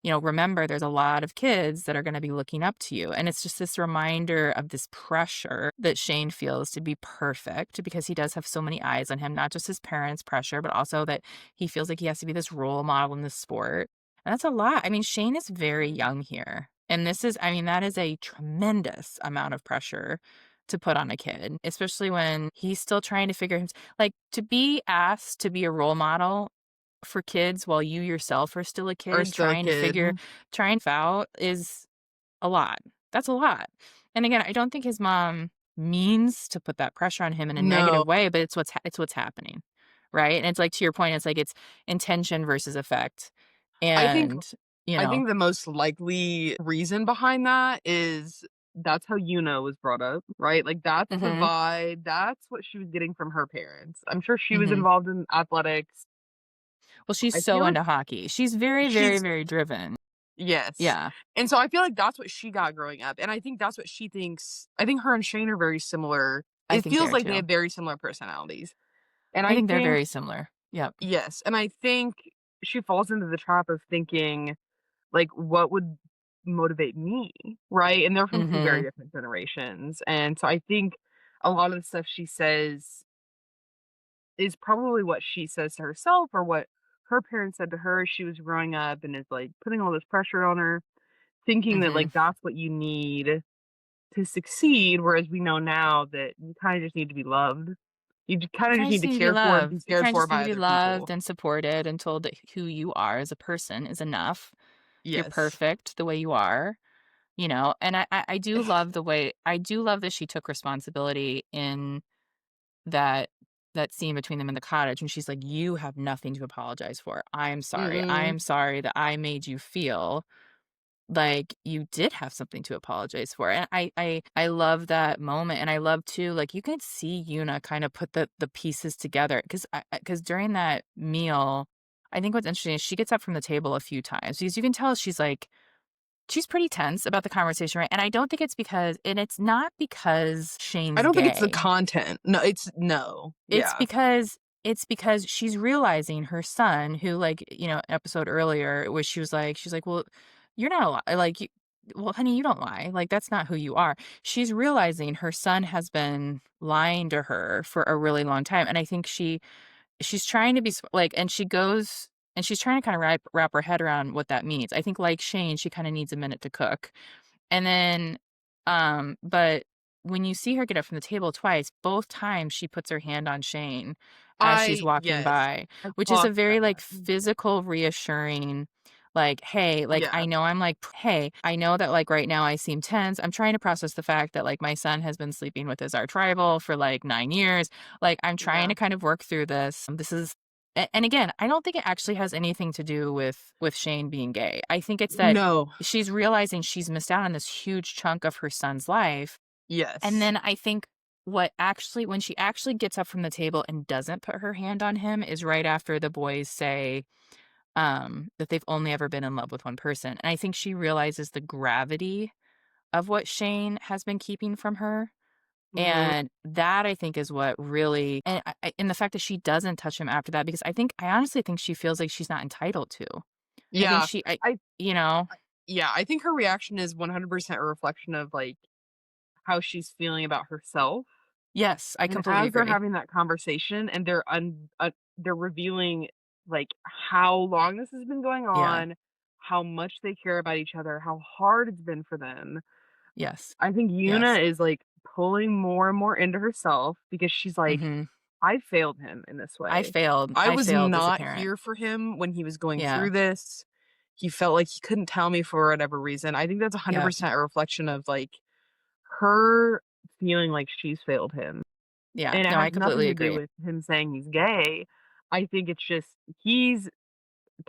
remember there's a lot of kids that are gonna be looking up to you, and it's just this reminder of this pressure that Shane feels to be perfect because he does have so many eyes on him, not just his parents' pressure, but also that he feels like he has to be this role model in this sport, and that's a lot. I mean, Shane is very young here, and that is a tremendous amount of pressure to put on a kid, especially when he's still trying to figure his like, to be asked to be a role model for kids while you yourself are still a Or kid still a kid. trying out is a lot. That's a lot. And again, I don't think his mom means to put that pressure on him in a No. negative way, but it's what's happening, right? And it's like to your point, it's like it's intention versus effect. I think And, you I know think the most likely reason behind that is that's how Yuna was brought up, right? Like, that's the Mhm, vibe, that's what she was getting from her parents. I'm sure she was mhm. involved in athletics. Well, she's I feel so like into hockey. She's very, very, she's very driven. yes. Yeah, And so I feel like that's what she got growing up, and I think that's what she thinks. I think her and Shane are very similar. I It think they feels are like they too. have very similar personalities. And I I think they're think very similar. Yep. yes, and I think she falls into the trap of thinking, like, what would motivate me, right? And they're from 2 very Mhm, different generations, and so I think a lot of the stuff she says is probably what she says to herself or what her parents said to her as she was growing up and is, like, putting all this pressure on her, thinking that, mhm. like, that's what you need to succeed, whereas we know now that you kinda just need to be loved. You You kinda just kinda need just to need to be care for and be loved. You cared kinda for just need by to be other loved people. and supported and told that who you are as a person is enough. You're Yes. perfect the way you are, and I do love I do love that she took responsibility in that that scene between them in the cottage, and she's like, "You have nothing to apologize for. I'm sorry. Mm-mm. I'm sorry that I made you feel like you did have something to apologize for." And I love that moment, and I love too, like, you can see Yuna kind of put the pieces together because during that meal, I think what's interesting is she gets up from the table a few times because you can tell she's pretty tense about the conversation, right? And I don't think it's not because I Shane's don't think it's the gay. content. No, it's no. It's Yeah. because it's because she's realizing her son who, like, episode earlier where she's like, "Well, you're not a li like, you well, honey, you don't lie, like, that's not who you are." She's realizing her son has been lying to her for a really long time, and I think she's trying to be like, and she's trying to kinda wrap her head around what that means. I think, like Shane, she kinda needs a minute to cook. And then, but when you see her get up from the table twice, both times she puts her hand on Shane as she's I walking yes. by, I which is a clocked very, like, that. physical, reassuring, like, "Hey," like, Yeah. "Hey, I know that, like, right now I seem tense. I'm trying to process the fact that, like, my son has been sleeping with his arch rival for, like, 9 years. Like, I'm trying Yeah. to kind of work through this. This is" and again, I don't think it actually has anything to do with Shane being gay. I think it's that No. she's realizing she's missed out on this huge chunk of her son's life, and Yes. then I think when she actually gets up from the table and doesn't put her hand on him is right after the boys say, that they've only ever been in love with one person, and I think she realizes the gravity of what Shane has been keeping from her, Mhm. and that I think is what really and the fact that she doesn't touch him after that because I honestly think she feels like she's not entitled to. I think Yeah. she I I you know? yeah, I think her reaction is 100% a reflection of, like, how she's feeling about herself. Yes, I And completely as they're agree. having that conversation and they're revealing, like, how long this has been going Yeah. on, how much they care about each other, how hard it's been for them. Yes. I think Yes. Yuna is, like, pulling more and more into herself because she's like, Mhm. "I failed him in this way. I I was failed as a not parent. here for him when he was going Yeah. through this. He felt like he couldn't tell me for whatever reason." I think that's Yep. 100% a reflection of, like, her feeling like she's failed him. Yeah. And it No, has I nothing completely to do agree. with him saying he's gay. I think it's just he's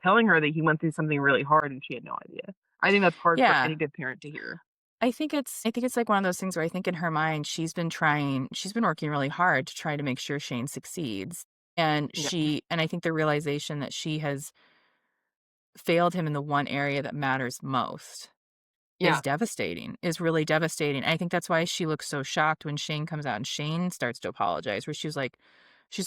telling her that he went through something really hard and she had no idea. I think that's hard for Yeah. any good parent to hear. I think it's like one of those things where I think in her mind she's been working really hard to try to make sure Shane succeeds. Yeah. And I think the realization that she has failed him in the one area that matters most is Yeah. devastating, is really devastating. I think that's why she looks so shocked when Shane comes out and Shane starts to apologize, where she's like,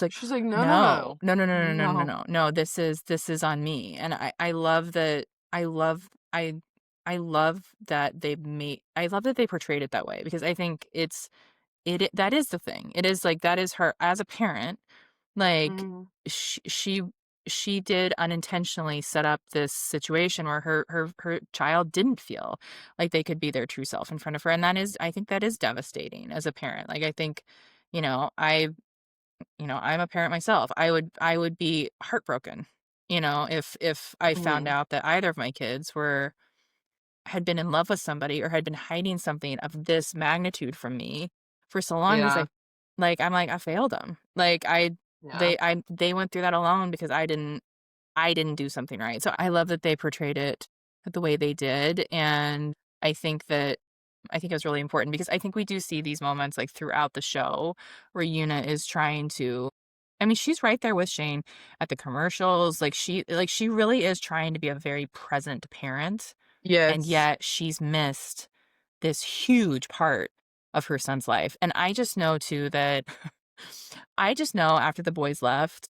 She's like, "No, no, "No. no. No, no, no, no, no, no, No." no. No, this is on me." And I love that I love that I love that they portrayed it that way because I think that is the thing. It is like that is her as a parent, like Mhm. sh she did unintentionally set up this situation where her child didn't feel like they could be their true self in front of her, and that is I think that is devastating as a parent. Like, I think, you know, I'm a parent myself. I would be heartbroken, if I found Mhm. out that either of my kids were had been in love with somebody or had been hiding something of this magnitude from me for so long because Yeah. I'm like, I failed them. Like, Yeah. they went through that alone because I didn't do something right. So I love that they portrayed it the way they did, and I think that I think it was really important because I think we do see these moments, like, throughout the show where Yuna is trying to I mean, she's right there with Shane at the commercials, she really is trying to be a very present parent, and Yes. yet she's missed this huge part of her son's life, and I just know too that I just know after the boys left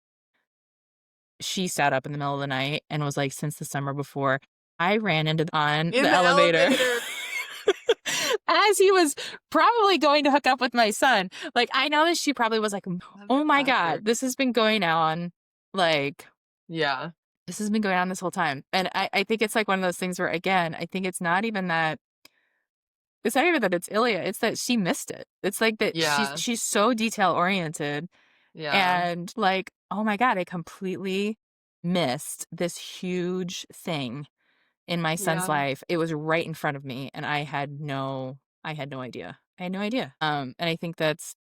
she sat up in the middle of the night and was like, "Since the summer before, I ran into on the In the elevator elevator. as he was probably going to hook up with my son." Like, I know that she probably was like, That's "Oh my god, classic. this has been going on, like, Yeah. this has been going on this whole time." And I think it's like one of those things where, again, I think it's not even that it's Ilya, it's that she missed it. It's like that Yeah. she's so detail oriented Yeah. and, like, oh my god, I completely missed this huge thing in my son's Yeah. life. It was right in front of me, and I had no idea. I had no idea. And I think that's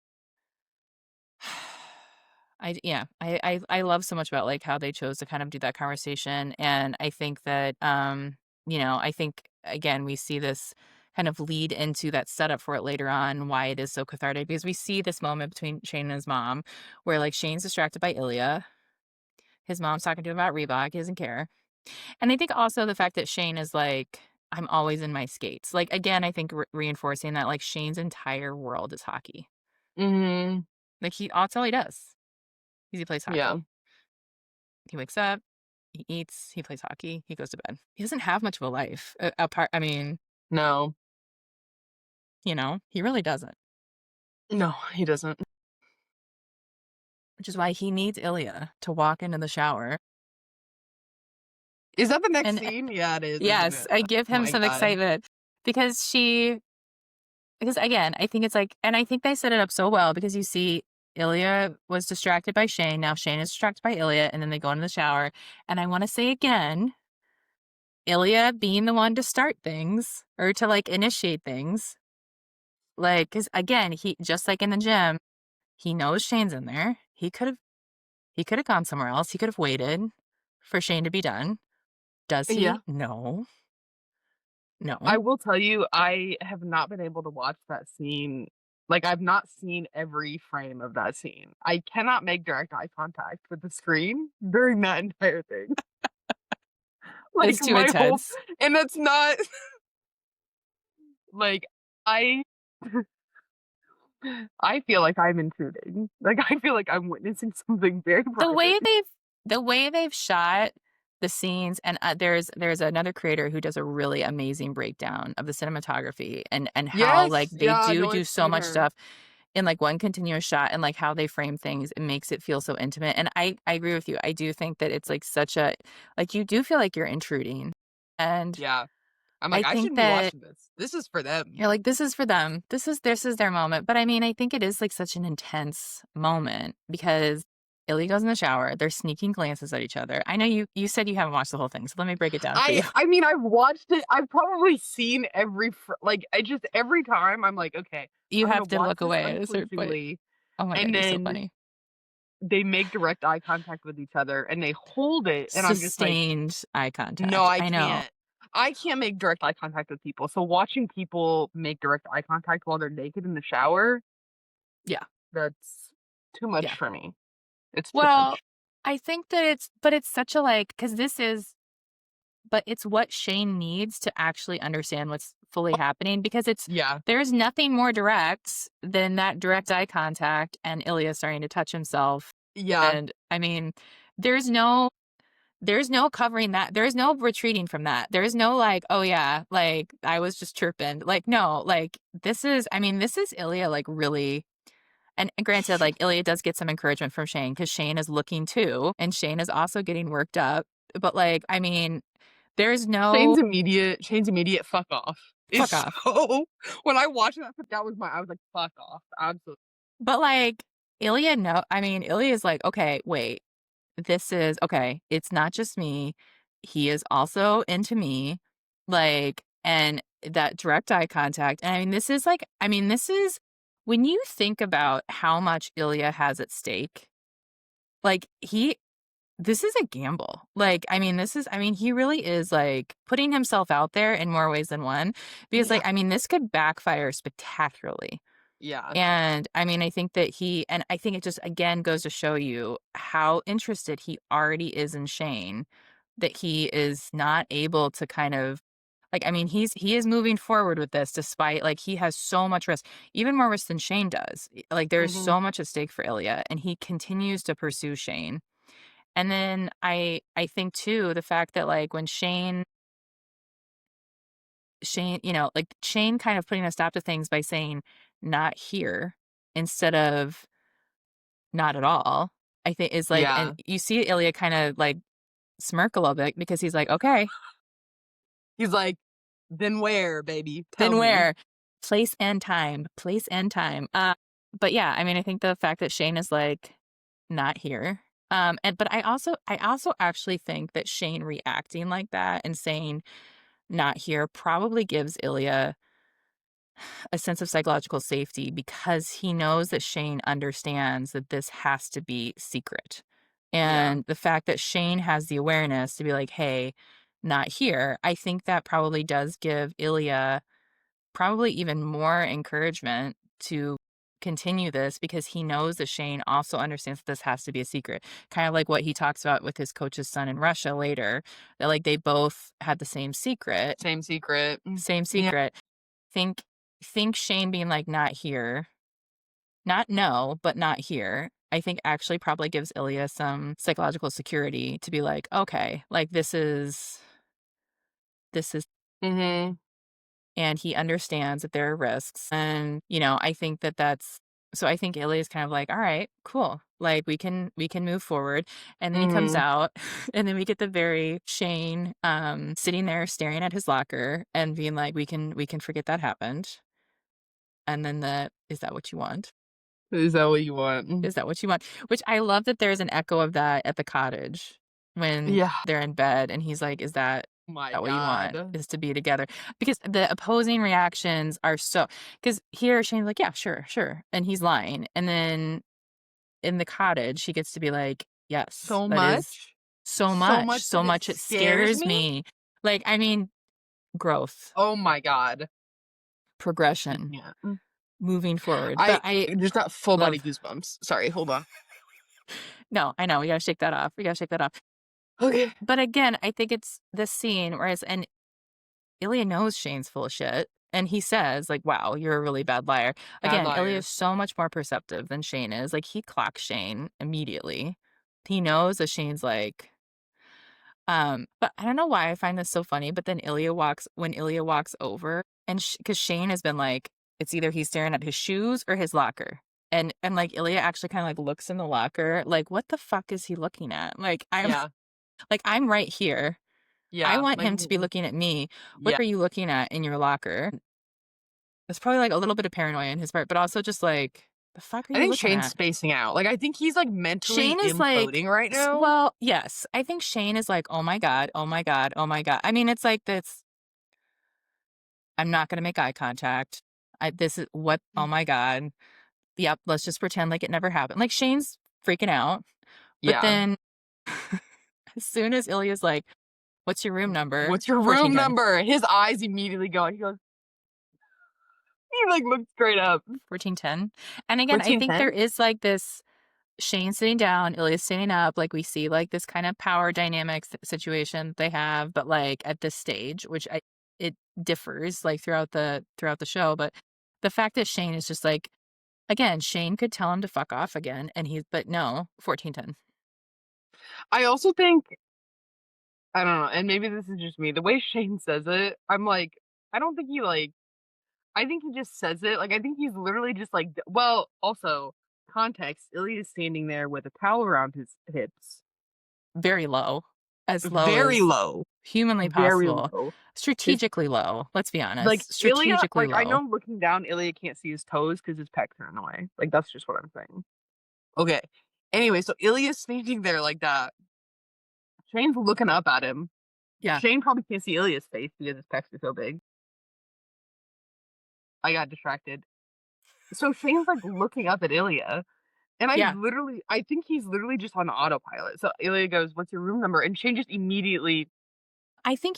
yeah, I love so much about, like, how they chose to kind of do that conversation, and I think that, I think, again, we see this kind of lead into that setup for it later on, why it is so cathartic, because we see this moment between Shane and his mom where, like, Shane's distracted by Ilya, his mom's talking to him about Reebok, he doesn't care, and I think also the fact that Shane is like, "I'm always in my skates." Like, again, I think reinforcing that, like, Shane's entire world is hockey. Mhm. Like, that's all he does, is he plays Yeah. hockey. He wakes up, he eats, he plays hockey, he goes to bed. He doesn't have much of a life, apart I mean, No. he really doesn't, No, he doesn't. which is why he needs Ilya to walk into the shower Is that the next and scene? Yeah, it is, isn't yes, it? I Oh give him my some god. excitement because again, I think it's like and I think they set it up so well because you see Ilya was distracted by Shane, now Shane is distracted by Ilya, and then they go into the shower, and I wanna say again, Ilya being the one to start things or to, like, initiate things, like, because again, he just like in the gym, he knows Shane's in there. He could have gone somewhere else. He could have waited for Shane to be done. Does Yeah. he? No. I No. will tell you, I have not been able to watch that scene. Like, I've not seen every frame of that scene. I cannot make direct eye contact with the screen during that entire thing. Like, It's too my whole intense. and that's not like, I I feel like I'm intruding. Like, I feel like I'm witnessing something very The private. way they've the way they've shot the scenes and, there's another creator who does a really amazing breakdown of the cinematography and how, like, Yes, they yeah, no, do I've so seen much her. stuff in, like, one continuous shot and, like, how they frame things, it makes it feel so intimate, and I agree with you. I do think that it's, like, such a like, you do feel like you're intruding, and Yeah. I'm I like, "I think shouldn't be that watching this. This is for them." you're like, "This is for them. This is their moment." But, I mean, I think it is, like, such an intense moment because Illy goes in the shower, they're sneaking glances at each other. I know you said you haven't watched the whole thing, so let me break it down for you. I mean, I've watched it. I've probably seen like, I just every time I'm like, "Okay, You I'm gonna have to watch look this away at a certain point. unflinchingly," Oh my god, and you're so then funny. they make direct eye contact with each other, and they hold it, and I'm just like, Sustained eye "No, contact. I I know. can't. I can't make direct eye contact with people." So watching people make direct eye contact while they're naked in the shower, Yeah, that's too much yeah. for me. It's too Well, much. I think that it's such a, like, because this is but it's what Shane needs to actually understand what's fully happening because Yeah. there's nothing more direct than that direct eye contact and Ilya starting to touch himself. Yeah. And I mean, there's no there's no covering that. There's no retreating from that. There's no like, oh yeah, like I was just chirping. Like, no, like this is Ilya like really. And granted, like Ilya does get some encouragement from Shane because Shane is looking too, and Shane is also getting worked up. But like, there's no Shane's immediate fuck off is fuck off. so when I watched that was I was like, fuck off. Absolutely. But like Ilya, no, Ilya is like, okay, wait, this is okay. It's not just me. He is also into me. Like, and that direct eye contact. And this is when you think about how much Ilya has at stake, like, this is a gamble. Like, he really is like putting himself out there in more ways than one because, Yeah. like, this could backfire spectacularly. Yeah. And I think that and I think it just again goes to show you how interested he already is in Shane, that he is not able to kind of he is moving forward with this despite like he has so much risk, even more risk than Shane does. Like there's Hmm. so much at stake for Ilya, and he continues to pursue Shane. And then I think too the fact that like when Shane, like Shane kind of putting a stop to things by saying not here instead of not at all, I think is like, and Yeah. you see Ilya kind of like smirk a little bit because he's like, okay, He's like, then where, baby? Tell then me. where? Place and time. But yeah, I think the fact that Shane is like not here. And but I also actually think that Shane reacting like that and saying not here probably gives Ilya a sense of psychological safety because he knows that Shane understands that this has to be secret. Yeah. And the fact that Shane has the awareness to be like, hey, not here, I think that probably does give Ilya probably even more encouragement to continue this because he knows that Shane also understands that this has to be a secret. Kind of like what he talks about with his coach's son in Russia later, that like they both had the same secret, Same secret. same Yeah. secret. Think think Shane being like, "Not here." Not no, but not here. I think actually probably gives Ilya some psychological security to be like, "Okay, like this is," Hmm. and he understands that there are risks. And, I think that that's so I think Ilya's kind of like, "All right, cool. Like we can move forward." And then he comes Hmm. out and then we get the very Shane sitting there staring at his locker and being like, "We can forget that happened." And then "Is that what you want? Is that what you want? Is that what you want?" Which I love that there's an echo of that at the cottage when Yeah. they're in bed and he's like, My that what you want? God. Is to be together?" Because the opposing reactions are so because here Shane's like, "Yeah, sure, sure." And he's lying. And then in the cottage, he gets to be like, "Yes, So that is much. So much so that it much it scares scares me. me." Like, growth, Oh my God. progression, Yeah. moving forward. I But I just got full body love goosebumps. Sorry, hold on. no, I know, we gotta shake that off. We gotta shake that off. Okay. But again, I think it's this scene, whereas and Ilya knows Shane's full of shit, and he says, like, "Wow, you're a really bad liar." Bad Again, Ilya liar. is so much more perceptive than Shane is. Like, he clocks Shane immediately. He knows that Shane's like, but I don't know why I find this so funny, but then when Ilya walks over, and because Shane has been like, it's either he's staring at his shoes or his locker. And like Ilya actually kind of like looks in the locker, like, what the fuck is he looking at? Like, I'm Yeah. like, I'm right here. I Yeah. want Like, him to be looking at me. What yeah. are you looking at in your locker? It's probably, like, a little bit of paranoia in his part, but also just, like, "The fuck are I you think looking Shane's at?" spacing out. Like, I think he's like mentally Shane is like imploding right s now. well, yes, I think Shane is like, "Oh my god, oh my god, oh my god." It's like this, "I'm not gonna make eye contact. This is what oh my god. Yep, let's just pretend like it never happened." Like, Shane's freaking out, but Yeah. then as soon as Ilya's like, "What's your room number?" What's your room 1410. number? His eyes immediately go. He goes, he like looks straight up. 1410. And again, I think 1410? there is like this Shane sitting down, Ilya sitting up, like we see like this kind of power dynamics situation they have, but like at this stage, it differs like throughout the show. But the fact that Shane is just like again, Shane could tell him to fuck off again, and he's but no, 1410. I also think I don't know, and maybe this is just me. The way Shane says it, I'm like, I don't think he like. I think he just says it. Like I think he's literally just like. Well, also context. Ilya is standing there with a towel around his hips, Very low, as low very as low, humanly very possible. low. His Strategically low, let's be like honest. Ilya, Strategically like I low. know looking down, Ilya can't see his toes because his pecs are in the way. Like that's just what I'm saying. Okay. Anyway, so Ilya's standing there like that. Shane's looking up at him. Yeah. Shane probably can't see Ilya's face because his pecs are so big. I got distracted. So Shane's like looking up at Ilya. And Yeah. I think he's literally just on autopilot. So Ilya goes, "What's your room number?" And Shane just immediately, I think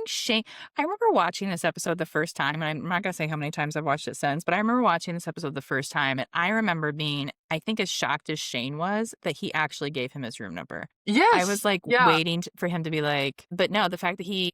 Shane I remember watching this episode the first time, and I'm not gonna say how many times I've watched it since, but I remember watching this episode the first time, and I remember being, I think, as shocked as Shane was that he actually gave him his room number. I was, yes, like, yeah, waiting for him to be like, but no, the fact that he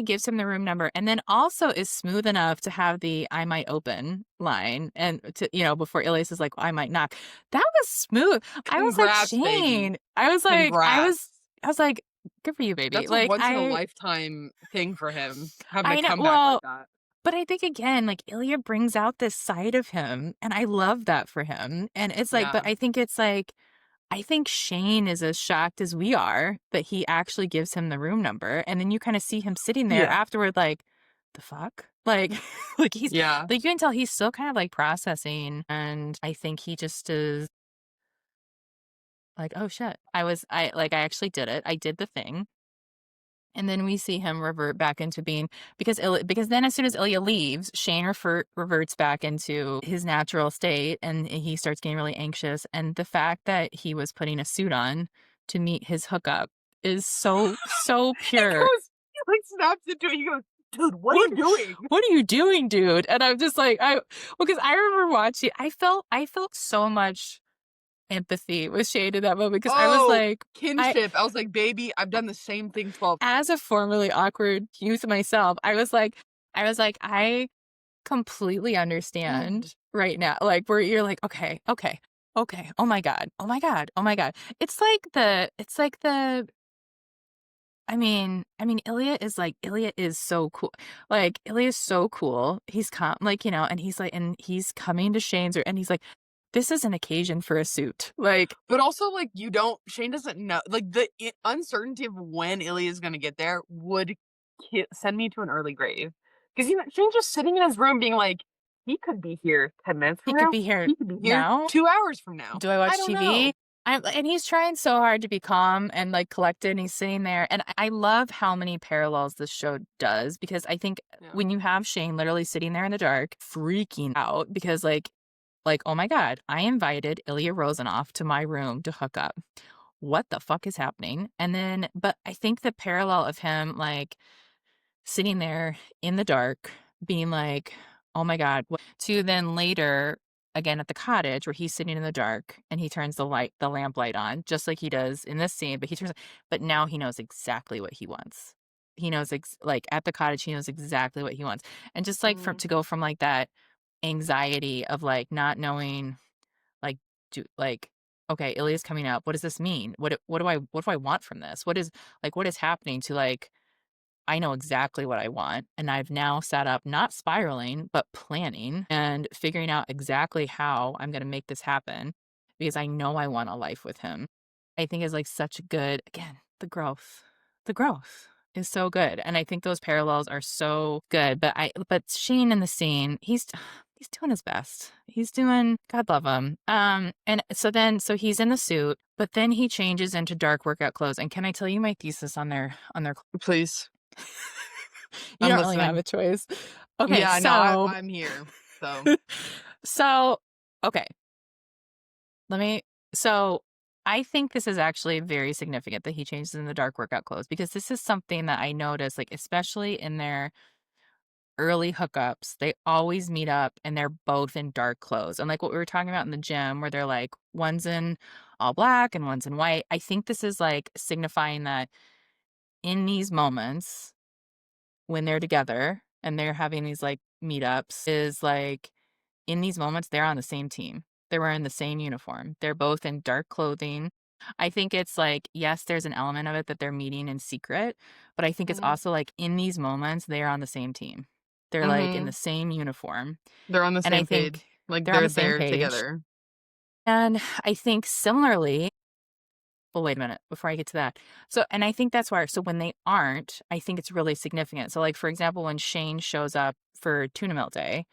gives him the room number and then also is smooth enough to have the "I might open" line and to before Elias is like, "I might not." That was smooth. I was like, congrats, baby. "Shane." Congrats. I was like, "Good for you, baby." That's a Like, once in a lifetime thing for him, having a I know. comeback like Well, that. but I think again, like Ilya brings out this side of him, and I love that for him. And it's like, but Yeah. I think it's like, I think Shane is as shocked as we are that he actually gives him the room number. And then you kind of see him sitting there Yeah. afterward, like, the fuck? Like, like Yeah. like you can tell he's still kind of like processing. And I think he just is like, oh shit. I actually did it. I did the thing. And then we see him revert back into being because then as soon as Ilya leaves, Shane reverts back into his natural state and he starts getting really anxious. And the fact that he was putting a suit on to meet his hookup is so He pure. goes, he like snaps into it. He goes, "Dude, what are What you doing?" what are you doing, dude? And I'm just like, because I remember watching, I felt so much empathy with Shane in that moment because I was Oh, like, I kinship. I was like, "Baby, I've done the same thing 12 as a formerly awkward youth myself, I completely times." understand right now. Like where you're like, okay, okay, okay. Oh my God. Oh my God. Oh my God. It's like the Ilya is so cool. Like Ilya is so cool. He's and he's coming to Shane's and he's like, this is an occasion for a suit. Like, But also, like, you don't Shane doesn't know like, the uncertainty of when Ilya is gonna get there would send me to an early grave. Because Shane's just sitting in his room being like, "He could be here 10 minutes he from could now. be here He could be here now. 2 hours from now. Do I I watch don't TV? know." And he's trying so hard to be calm and like collected, and he's sitting there. And I love how many parallels this show does because I think Yeah. when you have Shane literally sitting there in the dark, freaking out because like oh my God, I invited Ilya Rozanov to my room to hook up. What the fuck is happening? And then, but I think the parallel of him like sitting there in the dark, being like, "Oh my God," to then later again at the cottage where he's sitting in the dark and he turns the lamp light on, just like he does in this scene, but now he knows exactly what he wants. He knows like at the cottage, he knows exactly what he wants. And just like from Mm. to go from like that anxiety of like not knowing, like, like, okay, Ilya's coming up. What does this mean? What do I want from this? What is happening to like I know exactly what I want, and I've now set up not spiraling, but planning and figuring out exactly how I'm gonna make this happen because I know I want a life with him. I think is like such a good again, the growth. The growth is so good. And I think those parallels are so good. But Shane in the scene, he's doing his best. He's doing God love him. And so he's in the suit, but then he changes into dark workout clothes. And can I tell you my thesis on their Please. you I'm don't really have listening. a choice. Okay, Yeah, no, so I'm here. So, so okay, let me so I think this is actually very significant that he changes in the dark workout clothes because this is something that I noticed, like especially in their early hookups, they always meet up and they're both in dark clothes. And like what we were talking about in the gym, where they're like one's in all black and one's in white. I think this is like signifying that in these moments when they're together and they're having these like meetups is like in these moments they're on the same team. They're wearing the same uniform. They're both in dark clothing. I think it's like, yes, there's an element of it that they're meeting in secret, but I think it's Mhm. also like in these moments, they are on the same team. They're like in the Mhm. same uniform. They're on the And I same page. think Like, they're on they're the same there page. together. And I think similarly, well, wait a minute before I get to that. So, and I think that's why, so when they aren't, I think it's really significant. So, like, for example, when Shane shows up for Tuna Melt Day,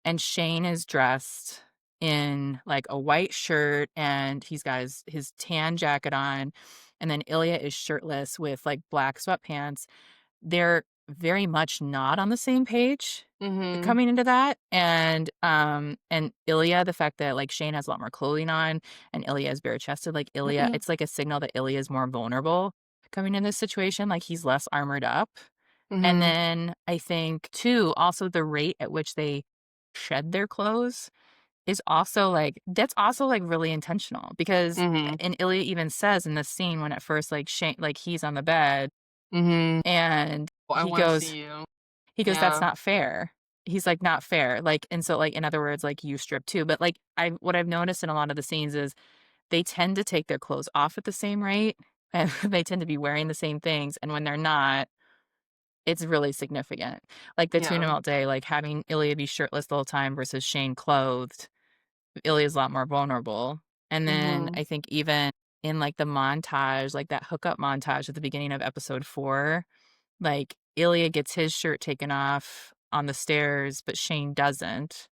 and Shane is dressed in like a white shirt and he's got his tan jacket on, and then Ilya is shirtless with like black sweatpants. They're very much not on the same page Mhm. coming into that. And Ilya, the fact that like Shane has a lot more clothing on and Ilya is bare chested, like Ilya, it's like a signal that Ilya is more vulnerable coming in this situation. Like he's less armored up. And Mhm. then I think too, also the rate at which they shed their clothes is also like that's also like really intentional because Mhm. and Ilya even says in the scene when at first like Shane like he's on the bed Mhm. and Well, I wanna see you. he goes, "That's Yeah. not fair." He's like, "Not fair." Like, and so like in other words, like you strip too. But like what I've noticed in a lot of the scenes is they tend to take their clothes off at the same rate and they tend to be wearing the same things. And when they're not, it's really significant. Like the tuna Yeah. melt day, like having Ilya be shirtless the whole time versus Shane clothed. Ilya's a lot more vulnerable. And then Mhm. I think even in like the montage, like that hookup montage at the beginning of episode 4, like Ilya gets his shirt taken off on the stairs, but Shane doesn't.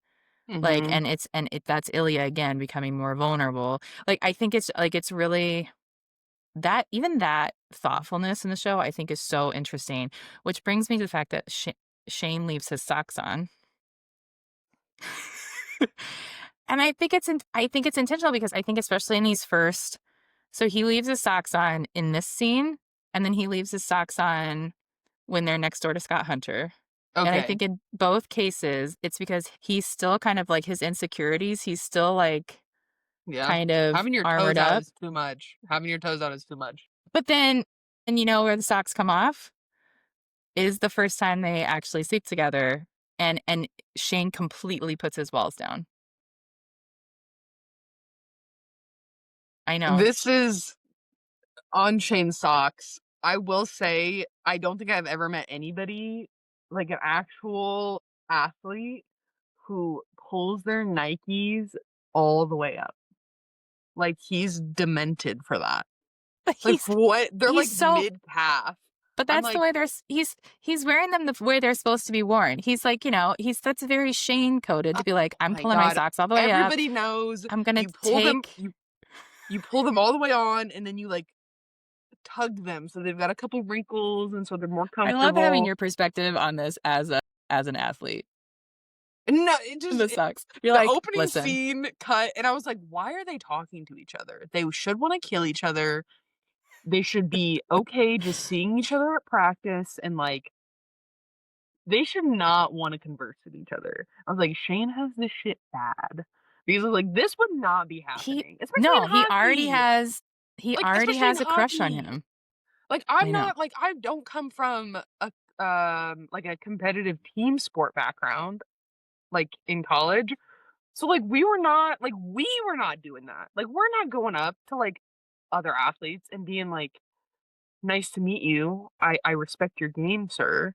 Like, Mhm. and that's Ilya again becoming more vulnerable. Like, I think it's like it's really that even that thoughtfulness in the show, I think is so interesting, which brings me to the fact that Shane leaves his socks on. And I think it's intentional because I think especially in these first so he leaves his socks on in this scene, and then he leaves his socks on when they're next door to Scott Hunter. And I Okay. think in both cases, it's because he's still kind of like his insecurities, he's still like Yeah. kind of Having your toes armored out up. is too much. Having your toes out is too much. But then, and you know where the socks come off? Is the first time they actually sleep together, and Shane completely puts his walls down. I know. This is on chain socks. I will say, I don't think I've ever met anybody, like an actual athlete, who pulls their Nikes all the way up. Like, he's demented for that. But Like, what? They're he's like so mid-calf. but I'm that's the like, way he's wearing them the way they're supposed to be worn. He's like, you know, he's that's very Shane coded "Oh to be like, I'm my pulling my god." socks all the way up. Everybody knows I'm gonna you pull them take you pull them all the way on, and then you, like, tug them so they've got a couple wrinkles, and so they're more I love having comfortable. your perspective on this as an athlete. No, it just This sucks. You're the like, opening listen, scene cut, and I was like, "Why are they talking to each other? They should wanna kill each other. They should be okay just seeing each other at practice, and, like, they should not wanna converse with each other." I was like, "Shane has this shit bad." Because I was like, "This would not be he happening, especially no, in hockey." he Like, already especially in has a crush on hockey. him. Like, I I'm know. not like, I don't come from a, like, a competitive team sport background, like, in college. So, like, we were not doing that. Like, we're not going up to, like, other athletes and being like, "Nice to meet you. I respect your game, sir."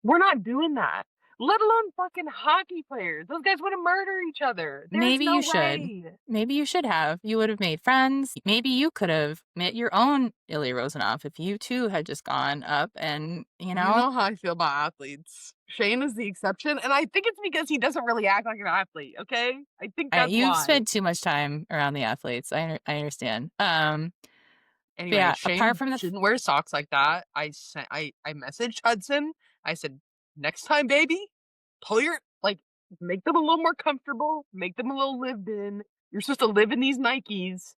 We're not doing that. Let alone fucking hockey players. Those guys wanna murder each other. There's Maybe you no should. way. Maybe you should have. You would have made friends. Maybe you could have met your own Ilya Rozanov if you too had just gone up and, you You know, know how I feel about athletes. Shane is the exception, and I think it's because he doesn't really act like an athlete, okay? I think that's you've why. spent too much time around the athletes. I understand. But Anyway, yeah, apart Shane from the shouldn't wear socks like that. I messaged Hudson. I said, "Next time, baby, pull your like make them a little more comfortable, make them a little lived in. You're supposed to live in these Nikes.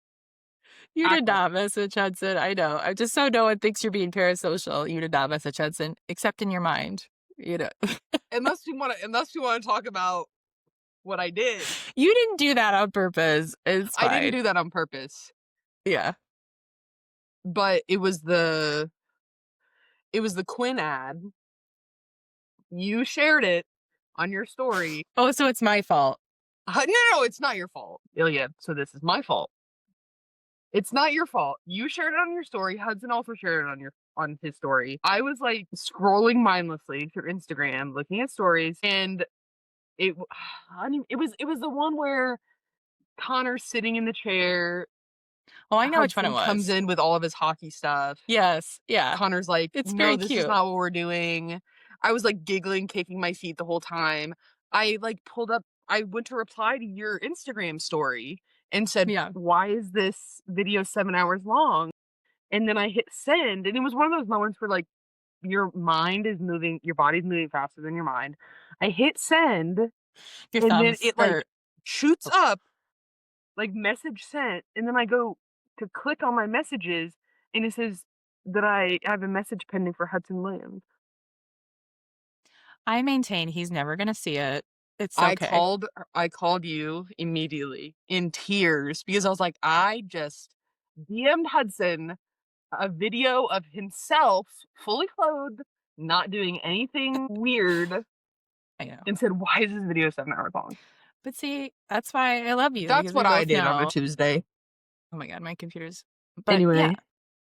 You did Act like not it." message Hudson. I know. I just so no one thinks you're being parasocial. You did not message Hudson, except in your mind. You know, Unless you wanna talk about what I did. you didn't do that on purpose. It's I didn't fine. do that on purpose, Yeah. but it was the Quinn ad. You shared it on your story. Oh, so it's my fault. No, no, it's not your fault, Ilya. So this is my fault. It's not your fault. You shared it on your story. Hudson also shared it on his story. I was like scrolling mindlessly through Instagram, looking at stories, and it I mean it was the one where Connor's sitting in the chair. Oh, I know which one it Hudson comes was. in with all of his hockey stuff. Yes, yeah. Connor's like, It's "No, very this is cute. not what we're doing." I was like giggling, kicking my feet the whole time. I like pulled up, I went to reply to your Instagram story and said, Yeah. "Why is this video 7 hours long?" And then I hit send, and it was one of those moments where like your mind is moving, your body's moving faster than your mind. I hit send, Your and then thumbs it like or shoots up, like message sent, and then I go to click on my messages, and it says that I have a message pending for Hudson Williams. I maintain he's never gonna see it. It's I okay. called I called you immediately in tears because I was like, I just DM'd Hudson a video of himself fully clothed, not doing anything weird, I know. and said, "Why is this video 7 hours long?" But see, that's why I love you That's because we what I both did on a know. Tuesday. Oh my god, my computer's but yeah, Anyway,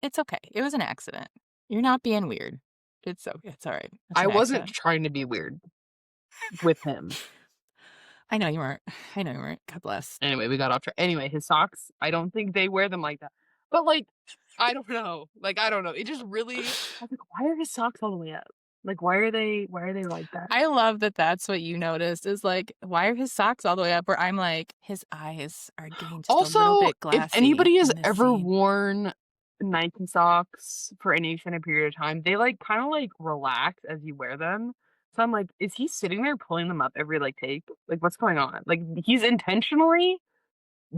it's okay. It was an accident. You're not being weird. It's all right. It's I an wasn't accident. trying to be weird with him. I know you weren't. I know you weren't. God bless. Anyway, we got off track. Anyway, his socks, I don't think they wear them like that. But like, I don't know. Like, I don't know. It just really, I was like, why are his socks all the way up? Like, why are they like that? I love that that's what you noticed is like, why are his socks all the way up? Where I'm like, his eyes are getting just a little Also, bit if glassy anybody has in this ever scene. worn Nike socks for any extended period of time, they like kind of like relax as you wear them. So I'm like, is he sitting there pulling them up every like take? Like, what's going on? Like, he's intentionally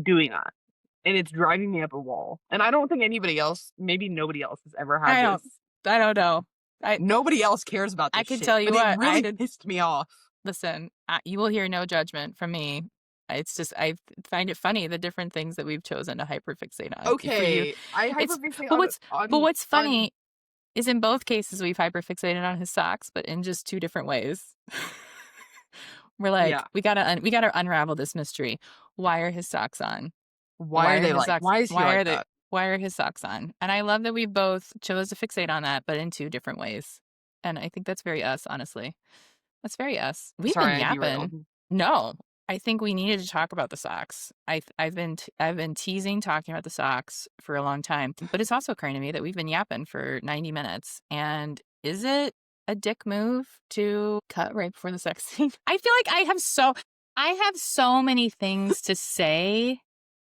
doing that, and it's driving me up a wall. And I don't think anybody else, maybe nobody else has ever had I this. don't I don't know. I Nobody else cares about I this can shit, tell you but it what, I really did pissed me off. listen, you will hear no judgment from me. It's just I find it funny the different things that we've chosen to hyperfixate on. For you, Okay, I it's hyperfixate but on what's but on what's on funny is in both cases we've hyperfixated on his socks, but in just two different ways. We're like, yeah. we gotta unravel this mystery. Why are his socks on? Why Why are are they his like? socks? Why is he Why like are they? that? Why are his socks on? And I love that we both chose to fixate on that, but in two different ways. And I think that's very us, honestly. That's very us. We've been Sorry, I derailed. yapping. No, I think we needed to talk about the socks. I've been teasing talking about the socks for a long time, but it's also occurring to me that we've been yapping for 90 minutes. And is it a dick move to cut right before the sex scene? I feel like I have so many things to say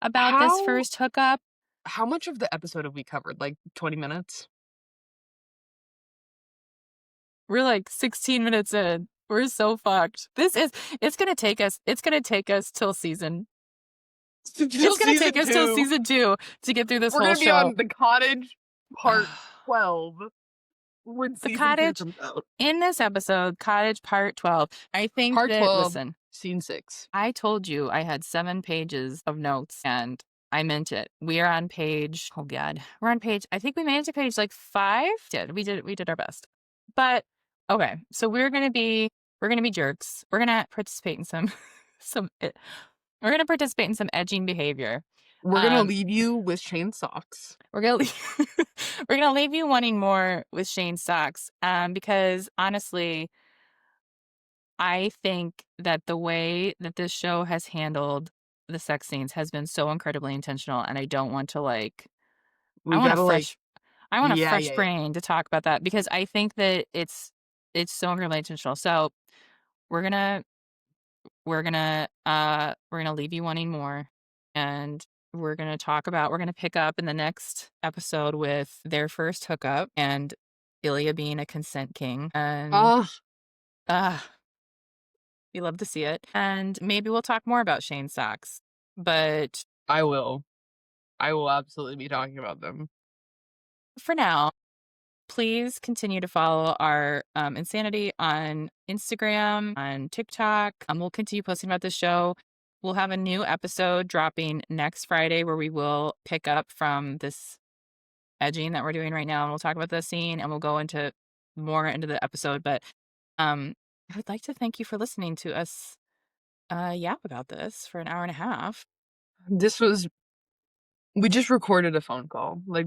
about this How first hookup. how much of the episode have we covered? Like 20 minutes? We're like 16 minutes in. We're so fucked. It's gonna take us till season Till It's gonna take season us till 2. season 2 to get through this We're whole gonna be show. on The Cottage part 12 when The season 2 cottage comes out. in this episode, Cottage Part 12. I think Part that 12, listen, scene 6. I told you I had 7 pages of notes and I meant it. We are on page, oh god, we're on page, I think we made it to page like 5. We did our best. But okay, so we're gonna be jerks. We're gonna participate in some some we're gonna participate in some edging behavior. We're gonna Um leave you with Shane socks. We're gonna leave, we're gonna leave you wanting more with Shane Stocks, because honestly, I think that the way that this show has handled the sex scenes has been so incredibly intentional, and I don't want to like, I We want a gotta like, fresh, I want a yeah, fresh yeah, yeah. brain to talk about that because I think that it's so incredibly intentional. So we're gonna we're gonna leave you wanting more, and we're gonna pick up in the next episode with their first hookup and Ilya being a consent king, and Ah, uh we love to see it. And maybe we'll talk more about Shane Socks. But I will. I will absolutely be talking about them. for now, please continue to follow our insanity on Instagram, on TikTok. We'll continue posting about this show. We'll have a new episode dropping next Friday where we will pick up from this edging that we're doing right now. And we'll talk about the scene and we'll go into more into the episode. But I would like to thank you for listening to us yap about this for an hour and a half. This was We just recorded a phone call. Like,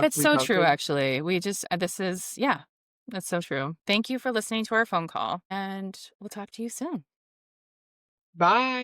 That's we so talked, true, like actually. We just, this is, yeah, that's so true. Thank you for listening to our phone call, and we'll talk to you soon. bye.